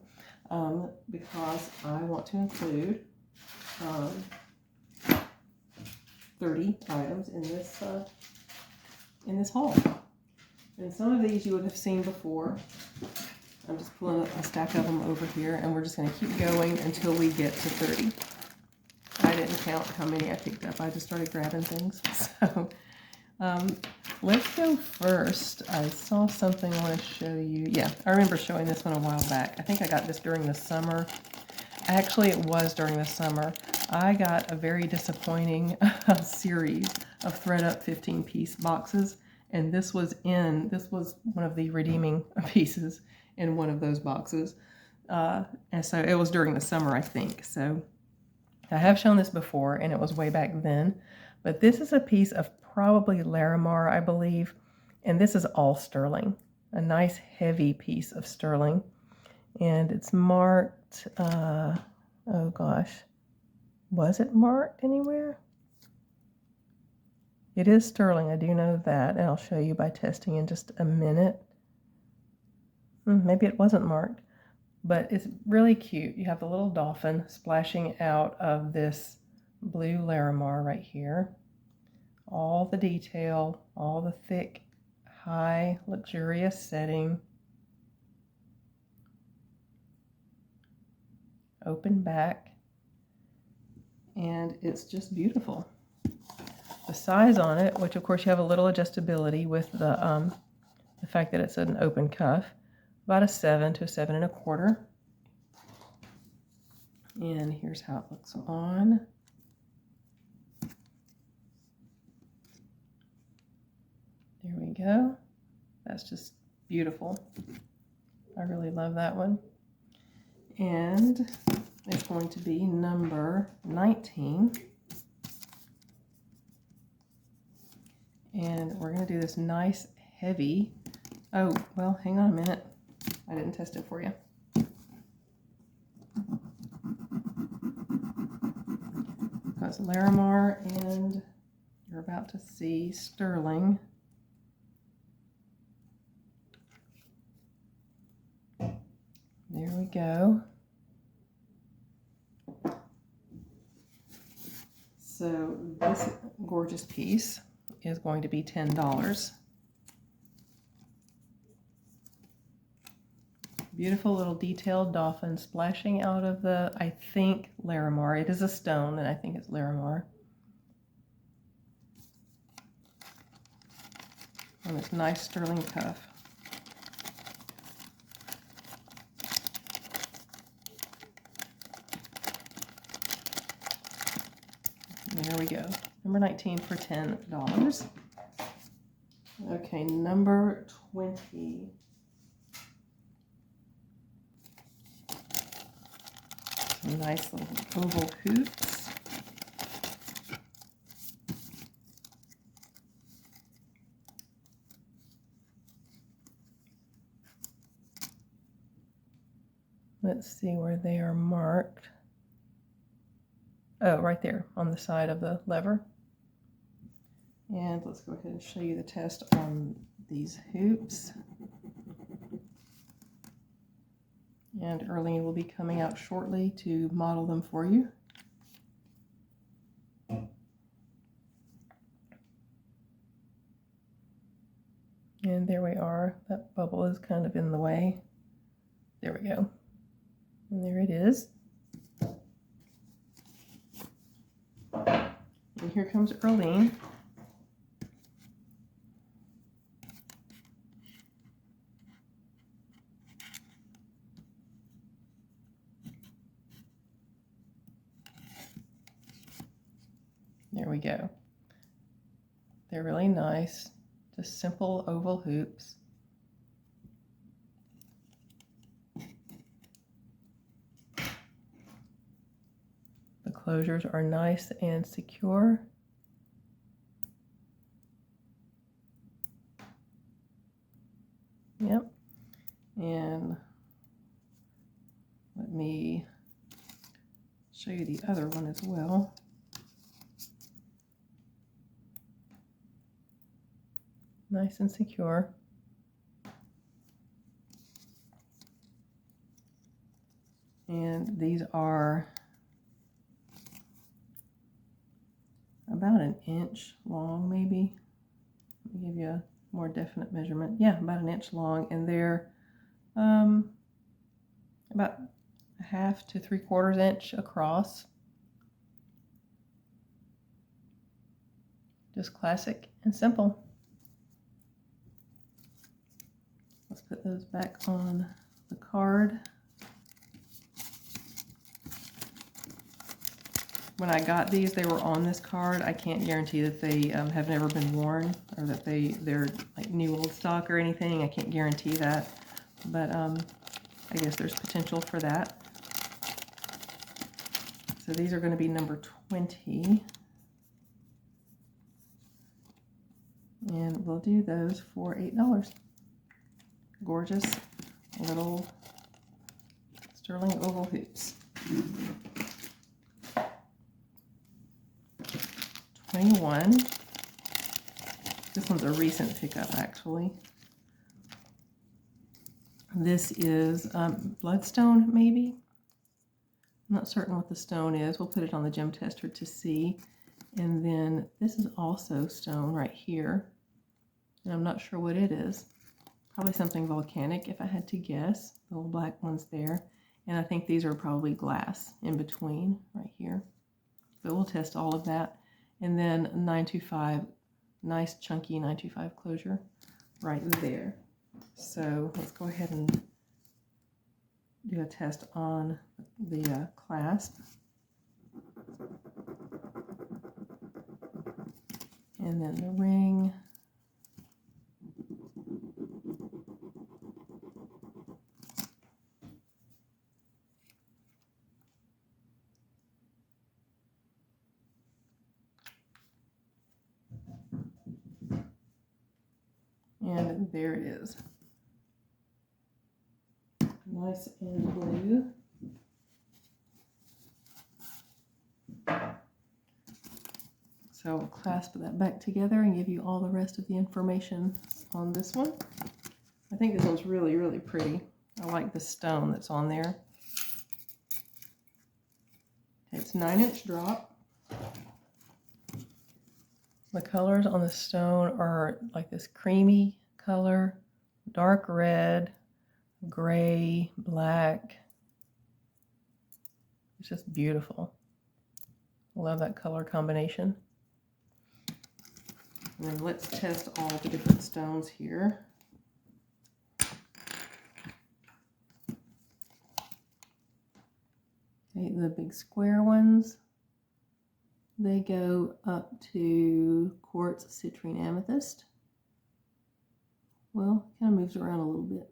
because I want to include 30 items in this haul. And some of these you would have seen before. I'm just pulling up a stack of them over here, and we're just going to keep going until we get to 30. I didn't count how many I picked up. I just started grabbing things. So let's go first. I saw something I want to show you. Yeah, I remember showing this one a while back. I think I got this during the summer. Actually, it was during the summer. I got a very disappointing series of thread-up 15-piece boxes, and this was one of the redeeming pieces in one of those boxes. And so it was during the summer, I think. So I have shown this before, and it was way back then. But this is a piece of probably Larimar, I believe, and this is all sterling. A nice heavy piece of sterling. And it's marked, oh gosh, was it marked anywhere? It is sterling, I do know that, and I'll show you by testing in just a minute. Maybe it wasn't marked, but it's really cute. You have the little dolphin splashing out of this blue Larimar right here. All the detail, all the thick, high, luxurious setting. Open back. And it's just beautiful. The size on it, which of course you have a little adjustability with the fact that it's an open cuff, about a 7 to a 7 1/4. And here's how it looks on. There we go. That's just beautiful. I really love that one. And it's going to be number 19. And we're going to do this nice, heavy. Oh, well, hang on a minute. I didn't test it for you. That's Larimar, and you're about to see sterling. There we go. So this gorgeous piece is going to be $10. Beautiful little detailed dolphin splashing out of the, I think, Larimar. It is a stone, and I think it's Larimar. And it's nice sterling cuff. There we go. Number 19 for $10. Okay, number 20. Some nice little oval hoops. Let's see where they are marked. Oh, right there on the side of the lever. And let's go ahead and show you the test on these hoops. And Earlene will be coming out shortly to model them for you. And there we are. That bubble is kind of in the way. There we go. And there it is. And here comes Earlene. There we go. They're really nice, just simple oval hoops. The closures are nice and secure. Yep. And let me show you the other one as well. Nice and secure. And these are about an inch long, maybe. Let me give you a more definite measurement. Yeah, about an inch long, and they're about a 1/2 to 3/4 inch across. Just classic and simple. Let's put those back on the card. When I got these, they were on this card. I can't guarantee that they have never been worn or that they're like new old stock or anything. I can't guarantee that, but I guess there's potential for that. So these are going to be number 20. And we'll do those for $8. Gorgeous little sterling oval hoops. 21. This one's a recent pickup, actually. This is bloodstone, maybe. I'm not certain what the stone is. We'll put it on the gem tester to see. And then this is also stone right here. And I'm not sure what it is. Probably something volcanic if I had to guess. The little black ones there. And I think these are probably glass in between right here. But we'll test all of that. And then 925, nice chunky 925 closure right there. So let's go ahead and do a test on the clasp. And then the ring. And there it is. Nice and blue. So we'll clasp that back together and give you all the rest of the information on this one. I think this one's really, really pretty. I like the stone that's on there. It's 9-inch drop. The colors on the stone are like this creamy color, dark red, gray, black. It's just beautiful. I love that color combination. And then let's test all the different stones here. Okay, the big square ones, they go up to quartz citrine amethyst. Well, it kind of moves around a little bit.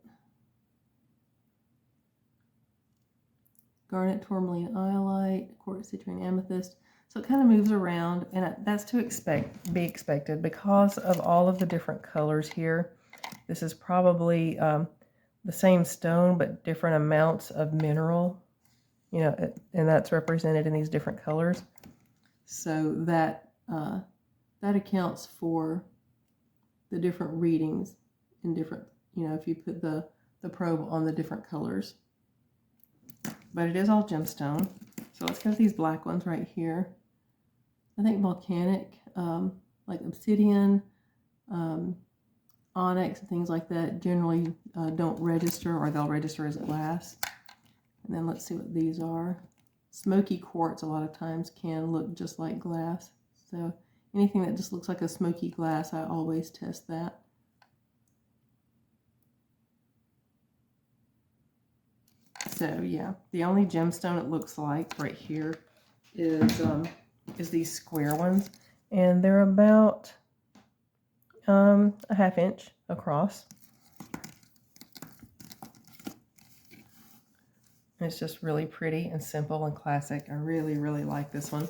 Garnet tourmaline iolite, quartz citrine amethyst. So it kind of moves around, and that's to be expected because of all of the different colors here. This is probably the same stone, but different amounts of mineral, you know, and that's represented in these different colors. So that that accounts for the different readings in different, you know, if you put the probe on the different colors. But it is all gemstone. So let's go with these black ones right here. I think volcanic, like obsidian, onyx, and things like that generally don't register, or they'll register as glass. And then let's see what these are. Smoky quartz a lot of times can look just like glass. So anything that just looks like a smoky glass, I always test that. So yeah, the only gemstone it looks like right here is these square ones, and they're about a 1/2 inch across. It's just really pretty and simple and classic. I really, really like this one.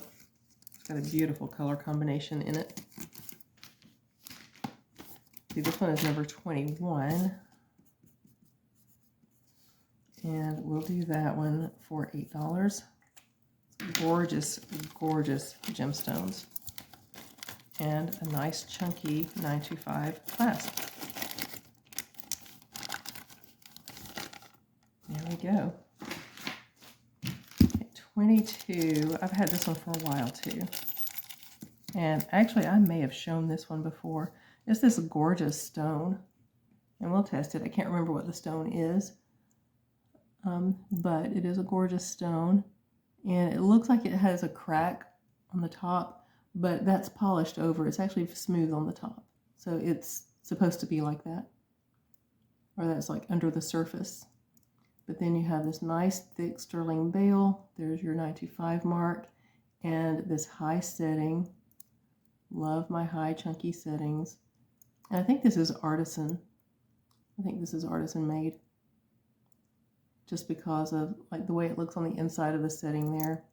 It's got a beautiful color combination in it. See, this one is number 21. And we'll do that one for $8. Gorgeous, gorgeous gemstones. And a nice chunky 925 clasp. There we go. Okay, 22. I've had this one for a while too. And actually, I may have shown this one before. It's this gorgeous stone. And we'll test it. I can't remember what the stone is. But it is a gorgeous stone, and it looks like it has a crack on the top, but that's polished over. It's actually smooth on the top, so it's supposed to be like that, or that's like under the surface. But then you have this nice thick sterling bail. There's your 925 mark, and this high setting. Love my high chunky settings. And I think this is artisan. I think this is artisan made, just because of like the way it looks on the inside of the setting there.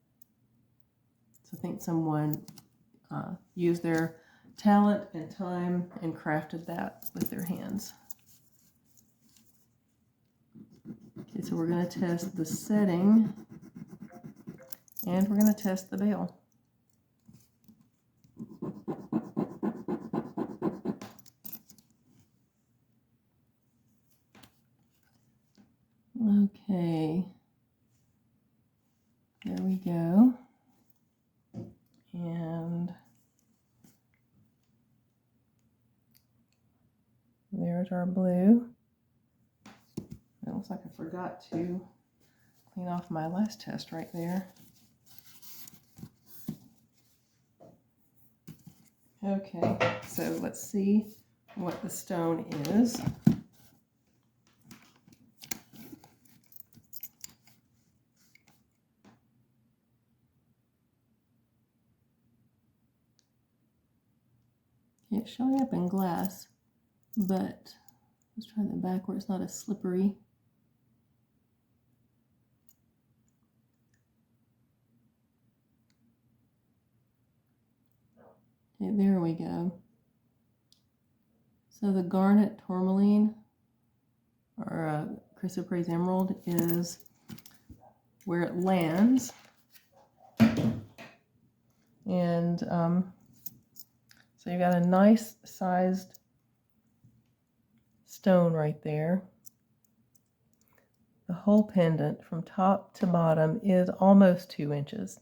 So I think someone used their talent and time and crafted that with their hands. Okay, so we're going to test the setting, and we're going to test the bail. Okay, there we go. And there's our blue. It looks like I forgot to clean off my last test right there. Okay, so let's see what the stone is. It's showing up in glass, but let's try the back where it's not as slippery. Okay, there we go. So the garnet tourmaline, or chrysoprase emerald, is where it lands. And so you got a nice sized stone right there. The whole pendant from top to bottom is almost 2 inches.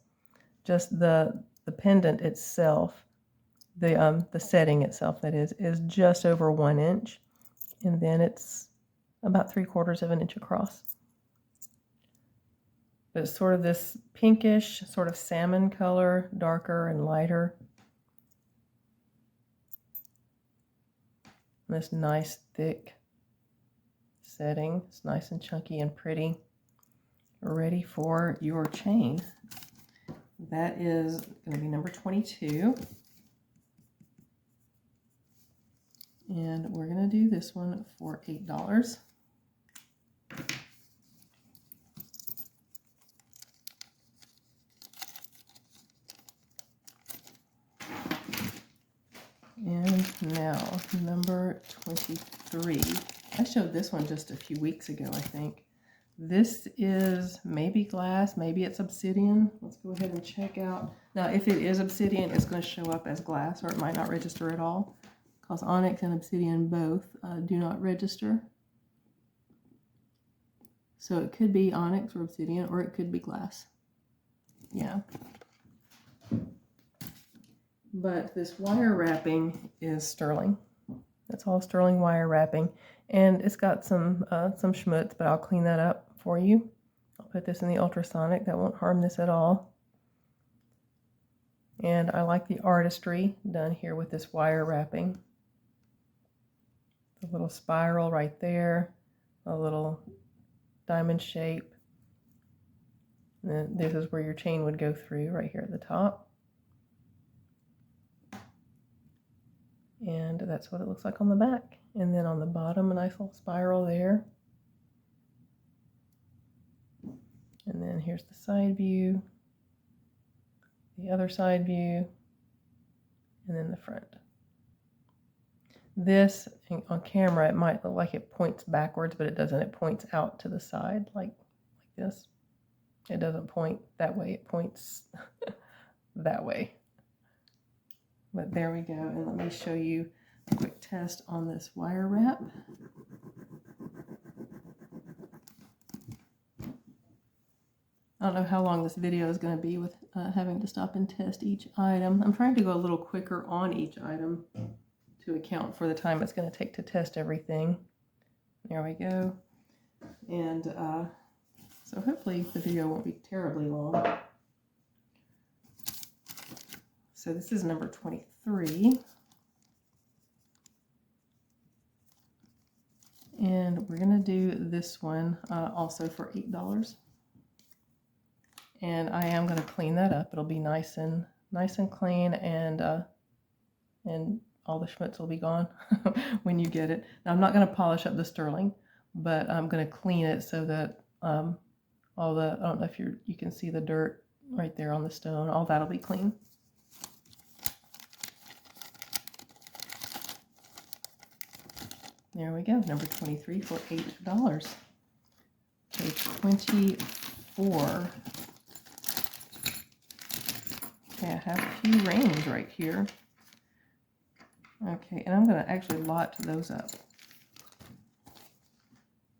Just the pendant itself, the setting itself, that is just over 1 inch, and then it's about 3/4 of an inch across. But it's sort of this pinkish, sort of salmon color, darker and lighter. And this nice thick setting. It's nice and chunky and pretty. Ready for your chain. That is going to be number 22. And we're going to do this one for $8. And now number 23. I showed this one just a few weeks ago, I think. This is maybe glass, maybe it's obsidian. Let's go ahead and check out. Now, if it is obsidian, it's going to show up as glass, or it might not register at all, because onyx and obsidian both do not register. So it could be onyx or obsidian, or it could be glass. Yeah. But this wire wrapping is sterling. That's all sterling wire wrapping. And it's got some schmutz, but I'll clean that up for you. I'll put this in the ultrasonic. That won't harm this at all. And I like the artistry done here with this wire wrapping. The little spiral right there, a little diamond shape. And then this is where your chain would go through, right here at the top. And that's what it looks like on the back. And then on the bottom, a nice little spiral there. And then here's the side view, the other side view, and then the front. This, on camera, it might look like it points backwards, but it doesn't. It points out to the side, like this. It doesn't point that way. It points that way. But there we go. And let me show you a quick test on this wire wrap. I don't know how long this video is going to be with having to stop and test each item. I'm trying to go a little quicker on each item to account for the time it's going to take to test everything. There we go. And so hopefully the video won't be terribly long. So this is number 23. And we're going to do this one also for $8. And I am going to clean that up. It'll be nice and clean, and all the schmutz will be gone when you get it. Now, I'm not going to polish up the sterling, but I'm going to clean it so that all the, I don't know if you can see the dirt right there on the stone, all that'll be clean. There we go, number 23 for $8. Okay, 24. Okay, I have a few rings right here. Okay, and I'm going to actually lot those up.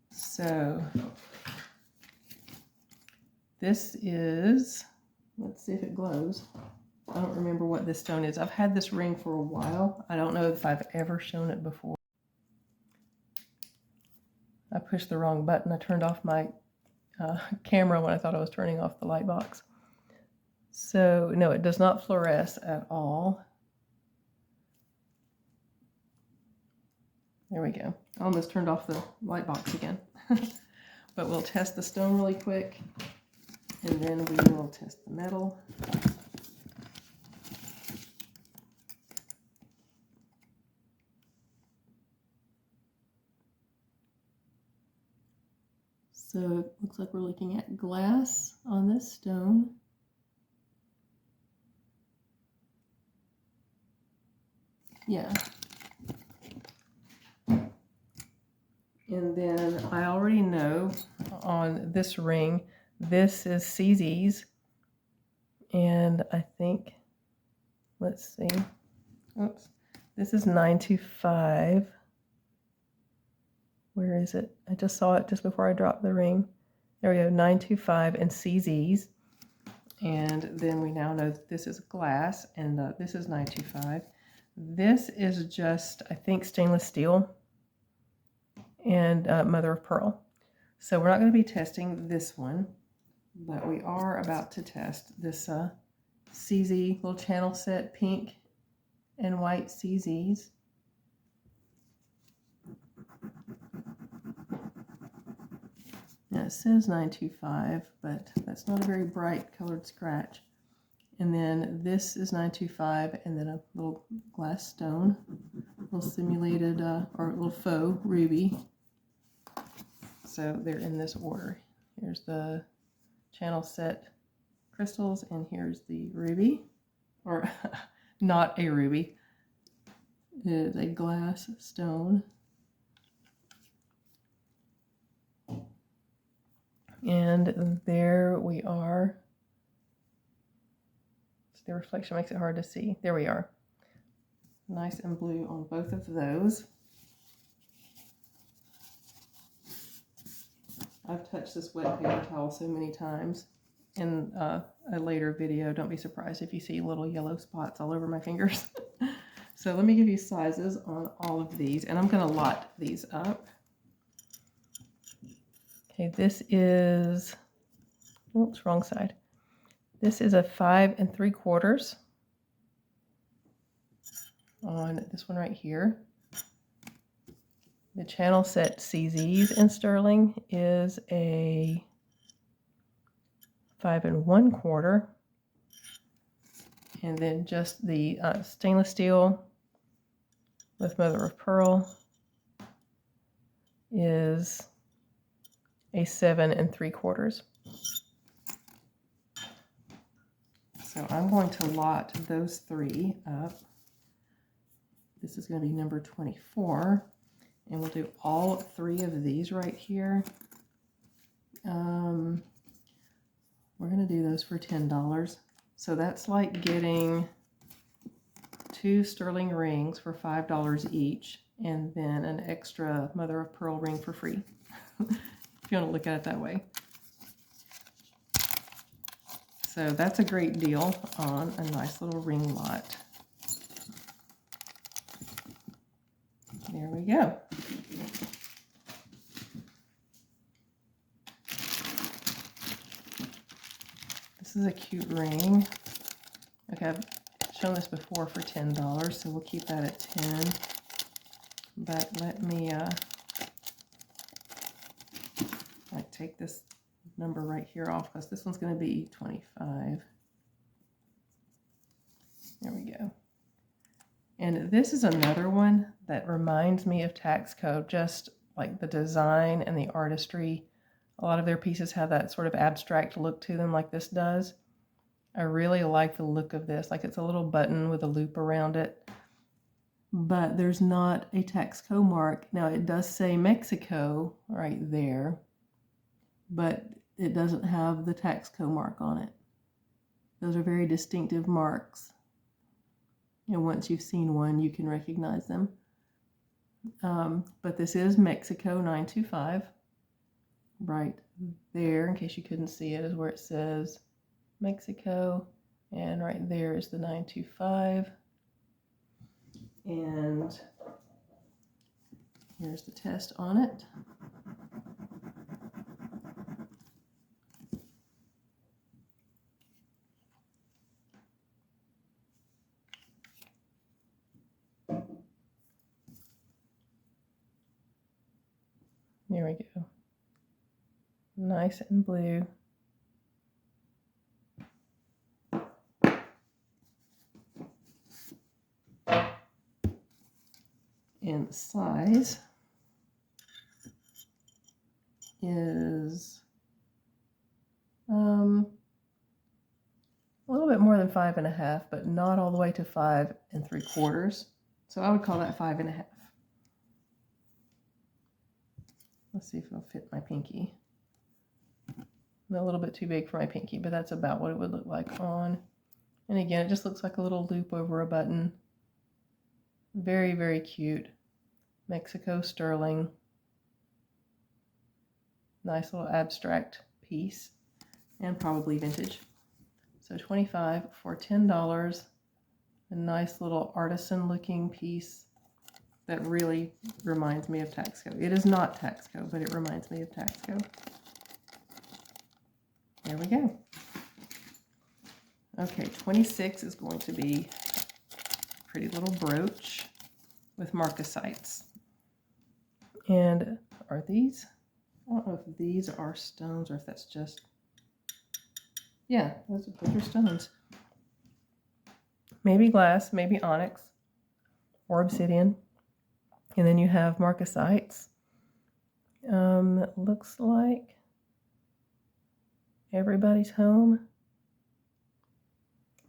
So This is, let's see if it glows. I don't remember what this stone is. I've had this ring for a while. I don't know if I've ever shown it before. I pushed the wrong button. I turned off my camera when I thought I was turning off the light box. So no, it does not fluoresce at all. There we go. I almost turned off the light box again. But we'll test the stone really quick, and then we will test the metal. So it looks like we're looking at glass on this stone. Yeah. And then I already know on this ring, this is CZ's. And I think, let's see, oops, this is 925. Where is it? I just saw it just before I dropped the ring. There we go, 925 and CZ's. And then we now know that this is glass, and this is 925. This is just, I think, stainless steel and mother of pearl. So we're not going to be testing this one, but we are about to test this CZ little channel set, pink and white CZ's. Now it says 925, but that's not a very bright colored scratch. And then this is 925, and then a little glass stone, a little simulated or a little faux ruby. So they're in this order. Here's the channel set crystals, and here's the ruby, or not a ruby. It is a glass stone. And there we are. The reflection makes it hard to see. There we are. Nice and blue on both of those. I've touched this wet paper towel so many times. In a later video, don't be surprised if you see little yellow spots all over my fingers. So let me give you sizes on all of these, and I'm going to lot these up. Okay, this is, oops, wrong side. This is a 5 3/4 on this one right here. The channel set CZ's in sterling is a 5 1/4. And then just the stainless steel with mother of pearl is a 7 3/4. So I'm going to lot those three up. This is going to be number 24, and we'll do all three of these right here. We're going to do those for $10. So that's like getting 2 sterling rings for $5 each, and then an extra mother of pearl ring for free, if you want to look at it that way. So that's a great deal on a nice little ring lot. There we go. This is a cute ring. Okay, I've shown this before for $10, so we'll keep that at 10. But let me like take this number right here off, because this one's going to be 25. There we go. And this is another one that reminds me of Tax Code, just like the design and the artistry. A lot of their pieces have that sort of abstract look to them, like this does. I really like the look of this. Like, it's a little button with a loop around it, but there's not a Tax Code mark. Now it does say Mexico right there, but it doesn't have the Tax Code mark on it. Those are very distinctive marks. And once you've seen one, you can recognize them. But this is Mexico 925. right there, in case you couldn't see it, is where it says Mexico, and right there is the 925. And here's the test on it. There we go. Nice and blue. And the size is a little bit more than 5.5, but not all the way to 5 3/4. So I would call that 5.5. Let's see if it'll fit my pinky. A little bit too big for my pinky, but that's about what it would look like on. And again, it just looks like a little loop over a button. Very, very cute. Mexico sterling. Nice little abstract piece, and probably vintage. So $25 for $10. A nice little artisan looking piece that really reminds me of Taxco. It is not Taxco, but it reminds me of Taxco. There we go. Okay, 26 is going to be a pretty little brooch with marcasites. And are these? I don't know if these are stones or if that's just, yeah, those are stones. Maybe glass, maybe onyx or obsidian. And then you have marcasites. It looks like everybody's home.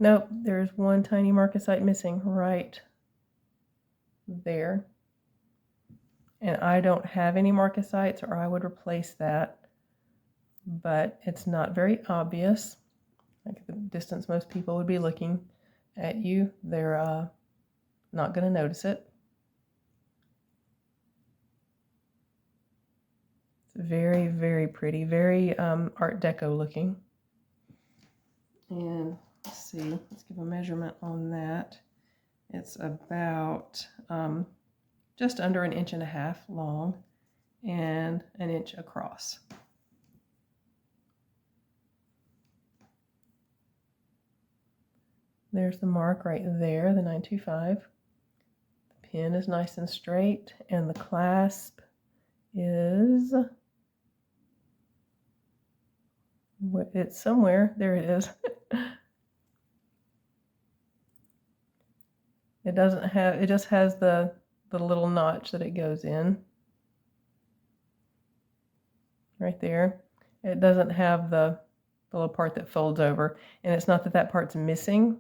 Nope, there's one tiny marcasite missing right there. And I don't have any marcasites, or I would replace that. But it's not very obvious. Like the distance most people would be looking at you, they're not going to notice it. It's very, very pretty, very Art Deco looking. And let's see, let's give a measurement on that. It's about just under 1.5 inches long and 1 inch across. There's the mark right there, the 925. The pin is nice and straight, and the clasp is, it's somewhere, there it is. It doesn't have, it just has the little notch that it goes in. Right there. It doesn't have the little part that folds over. And it's not that that part's missing.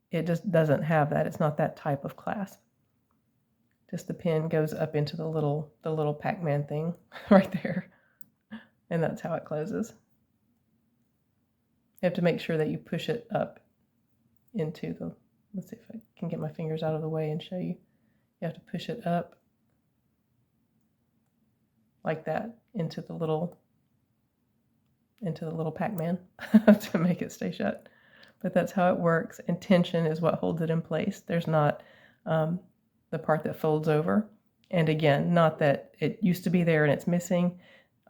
It just doesn't have that. It's not that type of clasp. Just the pin goes up into the little Pac-Man thing right there. And that's how it closes. You have to make sure that you push it up into the, let's see if I can get my fingers out of the way and show you. You have to push it up like that into the little Pac-Man to make it stay shut. But that's how it works. And tension is what holds it in place. There's not the part that folds over. And again, not that it used to be there and it's missing.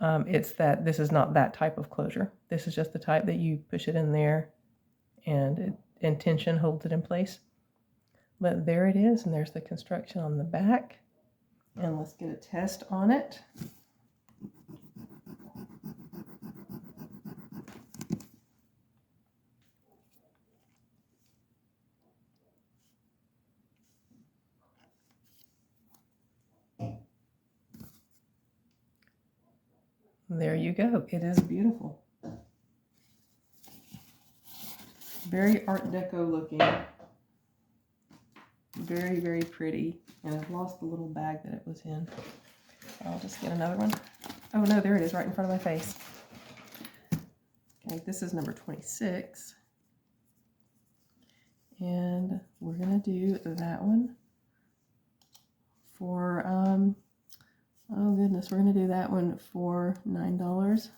It's that this is not that type of closure. This is just the type that you push it in there and tension holds it in place. But there it is, and there's the construction on the back. And let's get a test on it. There you go. It is beautiful. Very Art Deco looking. Very, very pretty. And I've lost the little bag that it was in. I'll just get another one. Oh no, there it is right in front of my face. Okay, this is number 26. And we're going to do that one for Oh goodness, we're going to do that one for $9.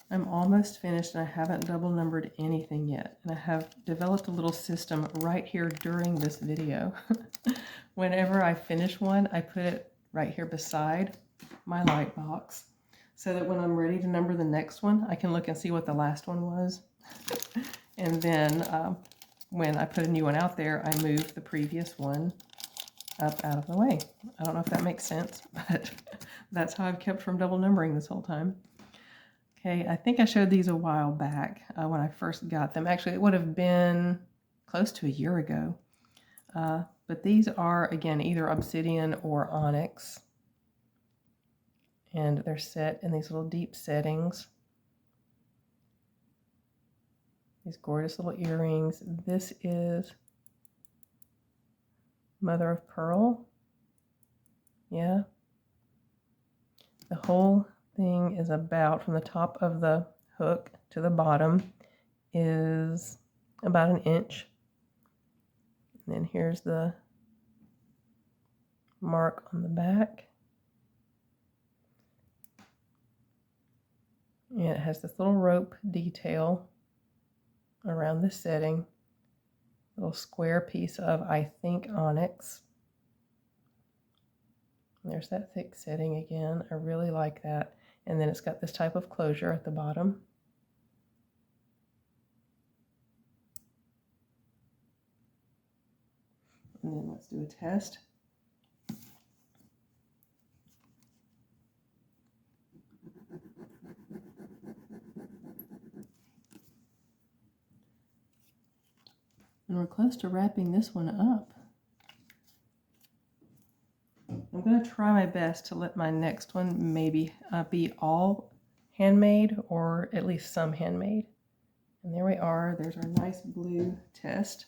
I'm almost finished and I haven't double numbered anything yet. And I have developed a little system right here during this video. Whenever I finish one, I put it right here beside my light box so that when I'm ready to number the next one, I can look and see what the last one was. And then when I put a new one out there, I move the previous one up out of the way. I don't know if that makes sense, but that's how I've kept from double numbering this whole time. Okay, I think I showed these a while back when I first got them. Actually, it would have been close to a year ago. But these are, again, either obsidian or onyx. And they're set in these little deep settings. These gorgeous little earrings. This is mother of pearl. Yeah. The whole thing is about, from the top of the hook to the bottom, is about 1 inch. And then here's the mark on the back. And it has this little rope detail around the setting. Little square piece of, I think, onyx. And there's that thick setting again. I really like that. And then it's got this type of closure at the bottom. And then let's do a test. And we're close to wrapping this one up. I'm going to try my best to let my next one maybe be all handmade, or at least some handmade. And there we are. There's our nice blue test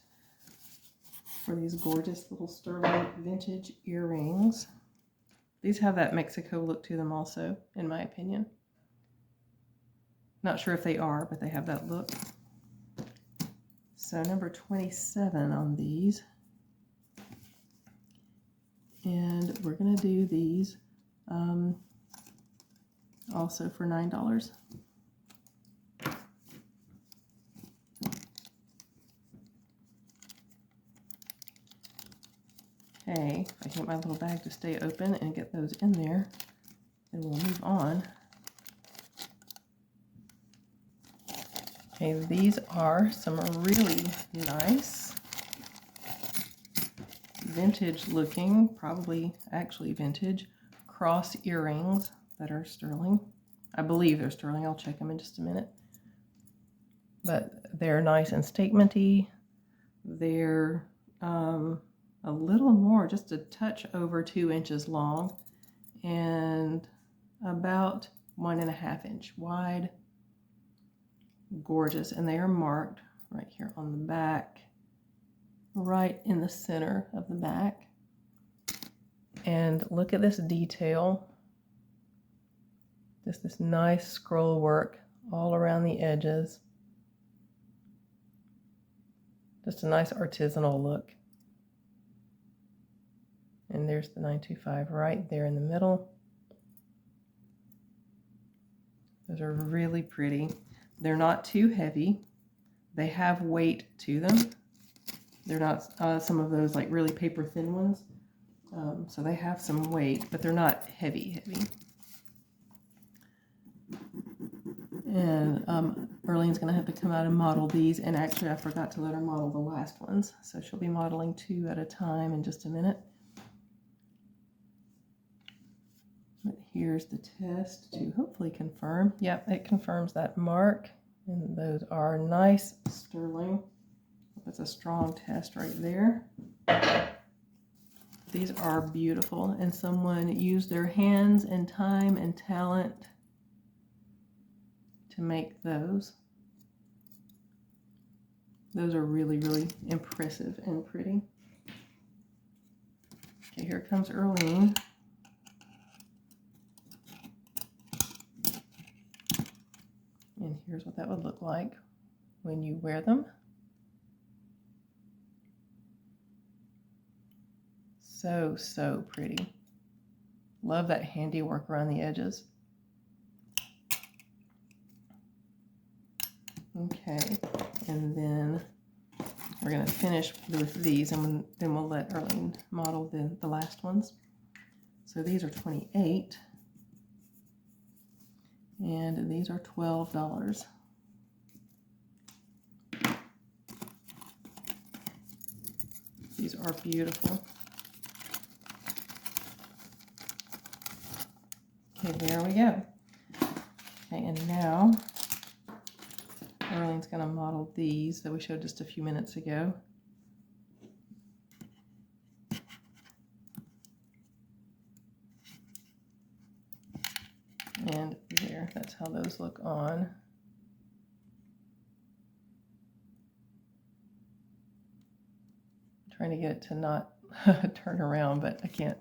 for these gorgeous little sterling vintage earrings. These have that Mexico look to them also, in my opinion. Not sure if they are, but they have that look. So number 27 on these. And we're going to do these also for $9. Okay, if I can get my little bag to stay open and get those in there, then we'll move on. Okay, these are some really nice vintage looking, probably actually vintage, cross earrings that are sterling. I believe they're sterling. I'll check them in just a minute. But they're nice and statementy. They're a little more, just a touch over 2 inches long and about 1.5 inch wide. Gorgeous. And they are marked right here on the back, right in the center of the back. And look at this detail. Just this nice scroll work all around the edges. Just a nice artisanal look. And there's the 925 right there in the middle. Those are really pretty. They're not too heavy. They have weight to them. They're not some of those like really paper thin ones. So they have some weight, but they're not heavy. And Earlene's going to have to come out and model these. And actually, I forgot to let her model the last ones. So she'll be modeling 2 at a time in just a minute. But here's the test to hopefully confirm. Yep, it confirms that mark. And those are nice sterling. That's a strong test right there. These are beautiful. And someone used their hands and time and talent to make those. Those are really, really impressive and pretty. Okay, here comes Earlene. And here's what that would look like when you wear them. So, so pretty. Love that handiwork around the edges. Okay, and then we're going to finish with these, and then we'll let Arlene model the last ones. So these are $28, and these are $12. These are beautiful. Okay, there we go. Okay, and now Arlene's going to model these that we showed just a few minutes ago. And there, that's how those look on. I'm trying to get it to not turn around, but I can't.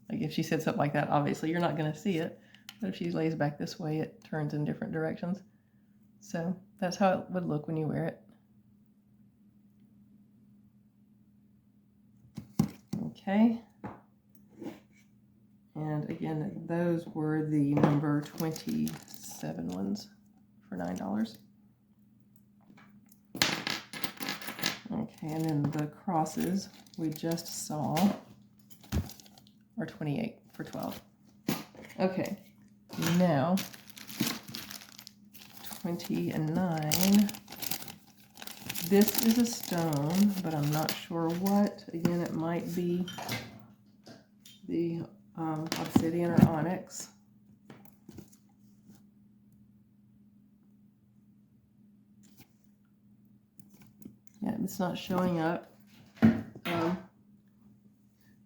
Like if she said something like that, obviously you're not going to see it. But if she lays back this way, it turns in different directions. So that's how it would look when you wear it. Okay. And again, those were the number 27 ones for $9. Okay, and then the crosses we just saw are 28 for $12. Okay, now 29. This is a stone, but I'm not sure what. Again, it might be the obsidian or onyx. Yeah, it's not showing up.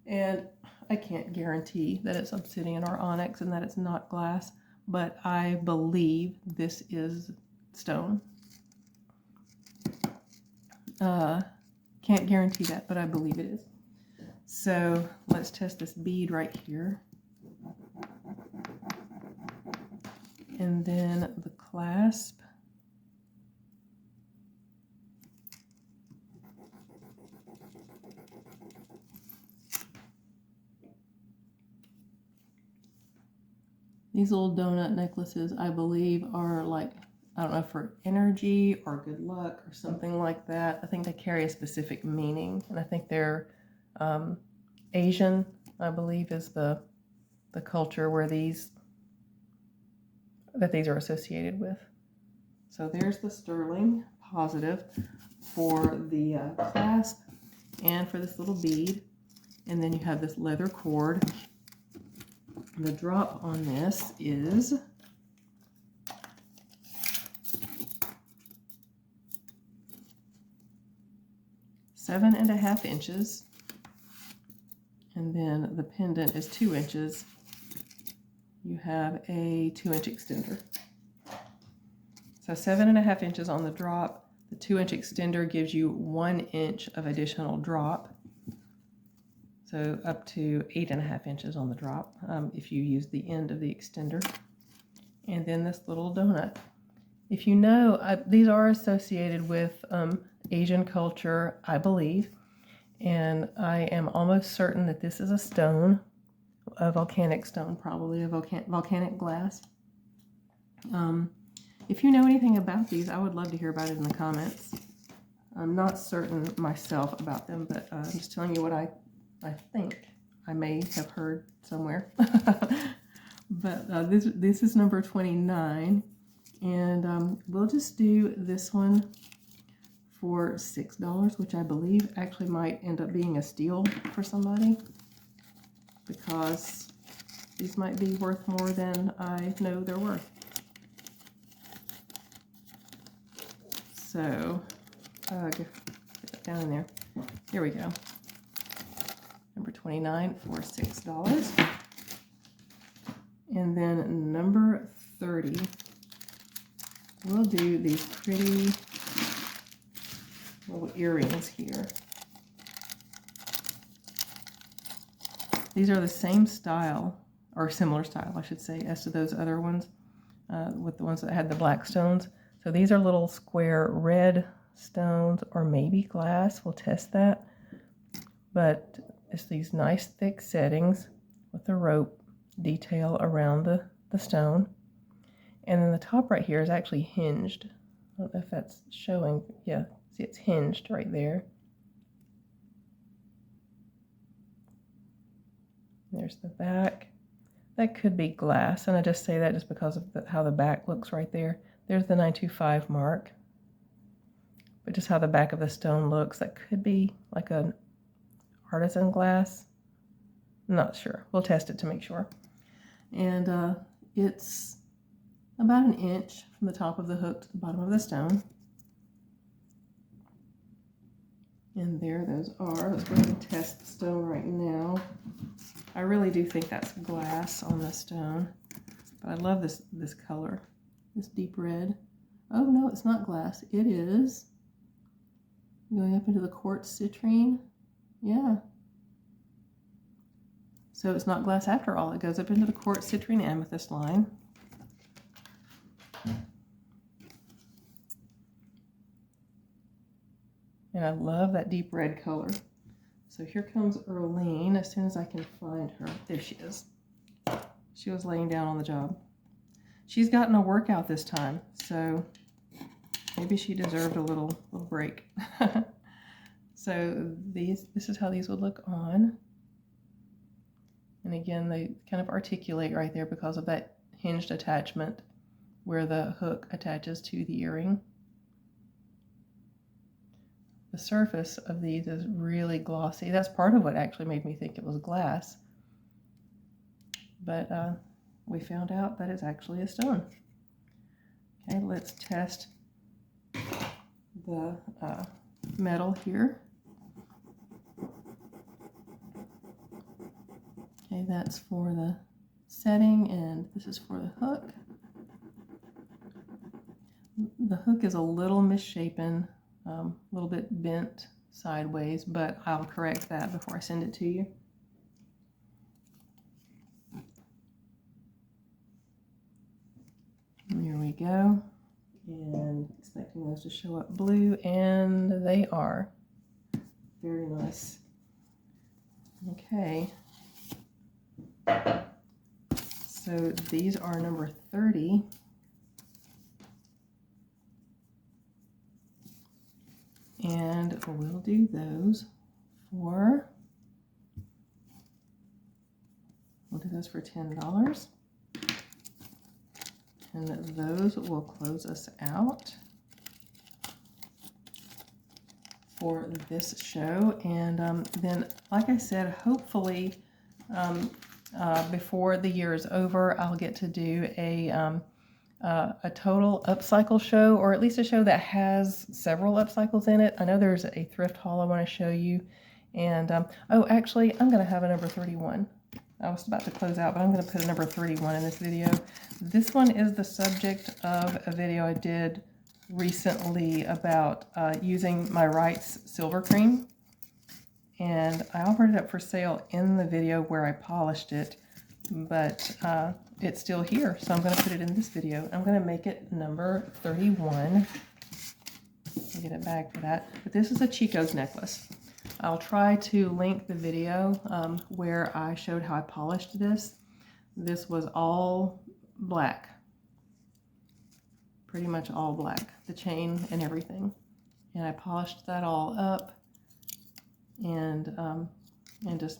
And I can't guarantee that it's obsidian or onyx and that it's not glass, but I believe this is stone. Can't guarantee that, but I believe it is. So let's test this bead right here. And then the clasp. These little donut necklaces, I believe, are like, I don't know, for energy or good luck or something like that. I think they carry a specific meaning, and I think they're Asian, I believe, is the culture where these are associated with. So there's the sterling positive for the clasp and for this little bead, and then you have this leather cord. The drop on this is seven and a half inches, and then the pendant is 2 inches. You have a 2-inch extender. So 7.5 inches on the drop. The 2-inch extender gives you 1 inch of additional drop. So up to 8.5 inches on the drop if you use the end of the extender. And then this little donut. If you know, these are associated with Asian culture, I believe. And I am almost certain that this is a stone, a volcanic stone, probably a volcanic glass. If you know anything about these, I would love to hear about it in the comments. I'm not certain myself about them, but I'm just telling you what I think I may have heard somewhere. But this is number 29, and we'll just do this one for $6, which I believe actually might end up being a steal for somebody, because these might be worth more than I know they're worth. So get that down in there. Here we go. Number 29 for $6. And then number 30, we'll do these pretty little earrings here. These are the same style, or similar style, I should say, as to those other ones, with the ones that had the black stones. So these are little square red stones, or maybe glass. We'll test that. But it's these nice thick settings with the rope detail around the stone. And then the top right here is actually hinged. I don't know if that's showing. Yeah, see, it's hinged right there. There's the back. That could be glass, and I just say that just because of how the back looks right there. There's the 925 mark. But just how the back of the stone looks, that could be like an artisan glass. I'm not sure. We'll test it to make sure. And it's about an inch from the top of the hook to the bottom of the stone. And there those are. Let's go ahead and test the stone right now. I really do think that's glass on the stone. But I love this color, this deep red. Oh no, it's not glass. It is going up into the quartz citrine. Yeah. So it's not glass after all. It goes up into the quartz citrine amethyst line. And I love that deep red color. So here comes Earlene as soon as I can find her. There she is. She was laying down on the job. She's gotten a workout this time, so maybe she deserved a little break. So this is how these would look on. And again, they kind of articulate right there because of that hinged attachment where the hook attaches to the earring. The surface of these is really glossy. That's part of what actually made me think it was glass. But we found out that it's actually a stone. Okay, let's test the metal here. Okay, that's for the setting, and this is for the hook. The hook is a little misshapen. A little bit bent sideways, but I'll correct that before I send it to you. And here we go. And expecting those to show up blue, and they are. Very nice. Okay. So these are number 30. And we'll do those for $10. And those will close us out for this show. And then, like I said, hopefully before the year is over, I'll get to do a total upcycle show, or at least a show that has several upcycles in it. I know there's a thrift haul I want to show you. And, oh, actually, I'm going to have a number 31. I was about to close out, but I'm going to put a number 31 in this video. This one is the subject of a video I did recently about using my Wright's silver cream. And I offered it up for sale in the video where I polished it, but it's still here, so I'm going to put it in this video. I'm going to make it number 31. I'll get it back for that. But this is a Chico's necklace. I'll try to link the video where I showed how I polished this. This was all black. Pretty much all black. The chain and everything. And I polished that all up and just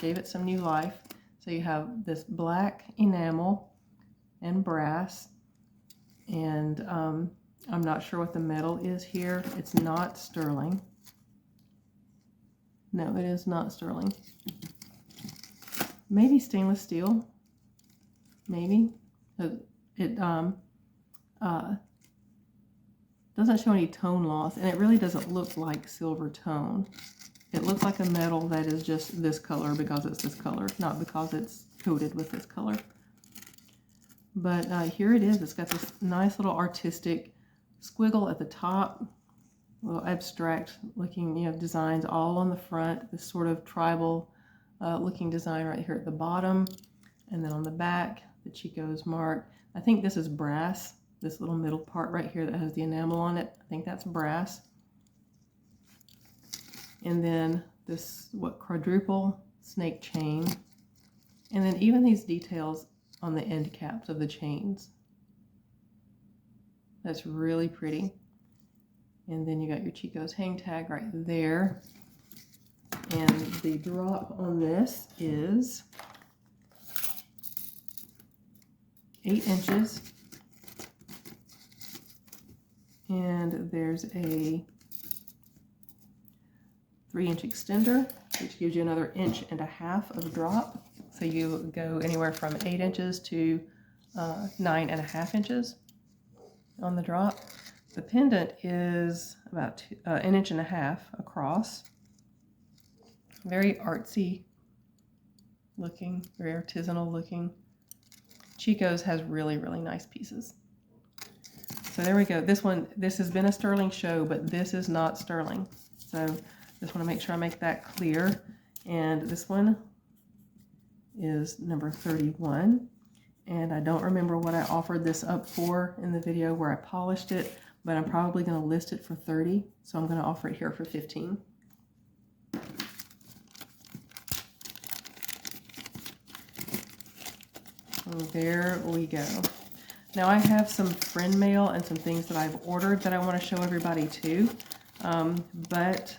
gave it some new life. So you have this black enamel and brass, and I'm not sure what the metal is here. It's not sterling. No, it is not sterling. Maybe stainless steel. Maybe. It doesn't show any tone loss, and it really doesn't look like silver tone. It looks like a metal that is just this color because it's this color, not because it's coated with this color. But here it is. It's got this nice little artistic squiggle at the top, little abstract looking, designs all on the front. This sort of tribal looking design right here at the bottom, and then on the back, the Chico's mark. I think this is brass. This little middle part right here that has the enamel on it, I think that's brass. And then this, what, quadruple snake chain. And then even these details on the end caps of the chains. That's really pretty. And then you got your Chico's hang tag right there. And the drop on this is 8 inches. And there's a 3-inch extender, which gives you another 1.5 inches of drop. So you go anywhere from 8 inches to 9.5 inches on the drop. The pendant is about 1.5 inches across. Very artsy looking, very artisanal looking. Chico's has really, really nice pieces. So there we go. This has been a sterling show, but this is not sterling. So just want to make sure I make that clear. And this one is number 31. And I don't remember what I offered this up for in the video where I polished it, but I'm probably going to list it for 30. So I'm going to offer it here for 15. So there we go. Now I have some friend mail and some things that I've ordered that I want to show everybody too. But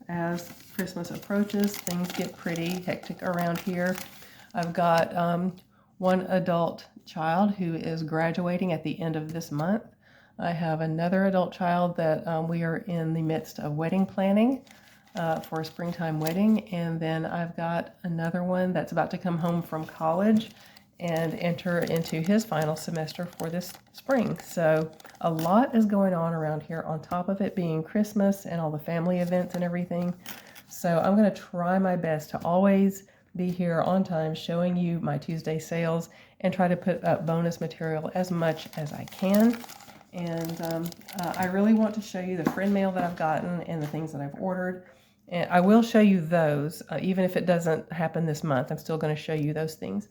as Christmas approaches, things get pretty hectic around here. I've got one adult child who is graduating at the end of this month. I have another adult child that we are in the midst of wedding planning for a springtime wedding. And then I've got another one that's about to come home from college and enter into his final semester for this spring. So a lot is going on around here on top of it being Christmas and all the family events and everything. So I'm going to try my best to always be here on time showing you my Tuesday sales and try to put up bonus material as much as I can. And I really want to show you the friend mail that I've gotten and the things that I've ordered. And I will show you those, even if it doesn't happen this month. I'm still going to show you those things.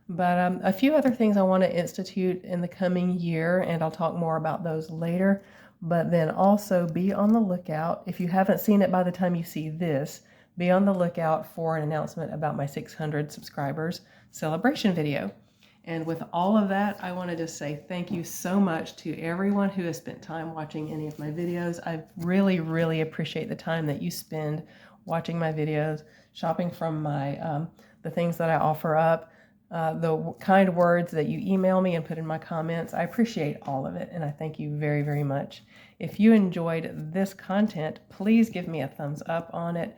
But a few other things I want to institute in the coming year, and I'll talk more about those later. But then also be on the lookout. If you haven't seen it by the time you see this, be on the lookout for an announcement about my 600 subscribers celebration video. And with all of that, I wanted to say thank you so much to everyone who has spent time watching any of my videos. I really, really appreciate the time that you spend watching my videos, shopping from my the things that I offer up. The kind words that you email me and put in my comments. I appreciate all of it, and I thank you very, very much. If you enjoyed this content, please give me a thumbs up on it.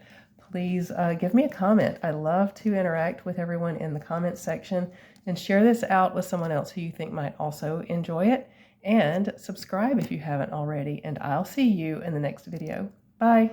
Please give me a comment. I love to interact with everyone in the comments section, and share this out with someone else who you think might also enjoy it. And subscribe if you haven't already, and I'll see you in the next video. Bye.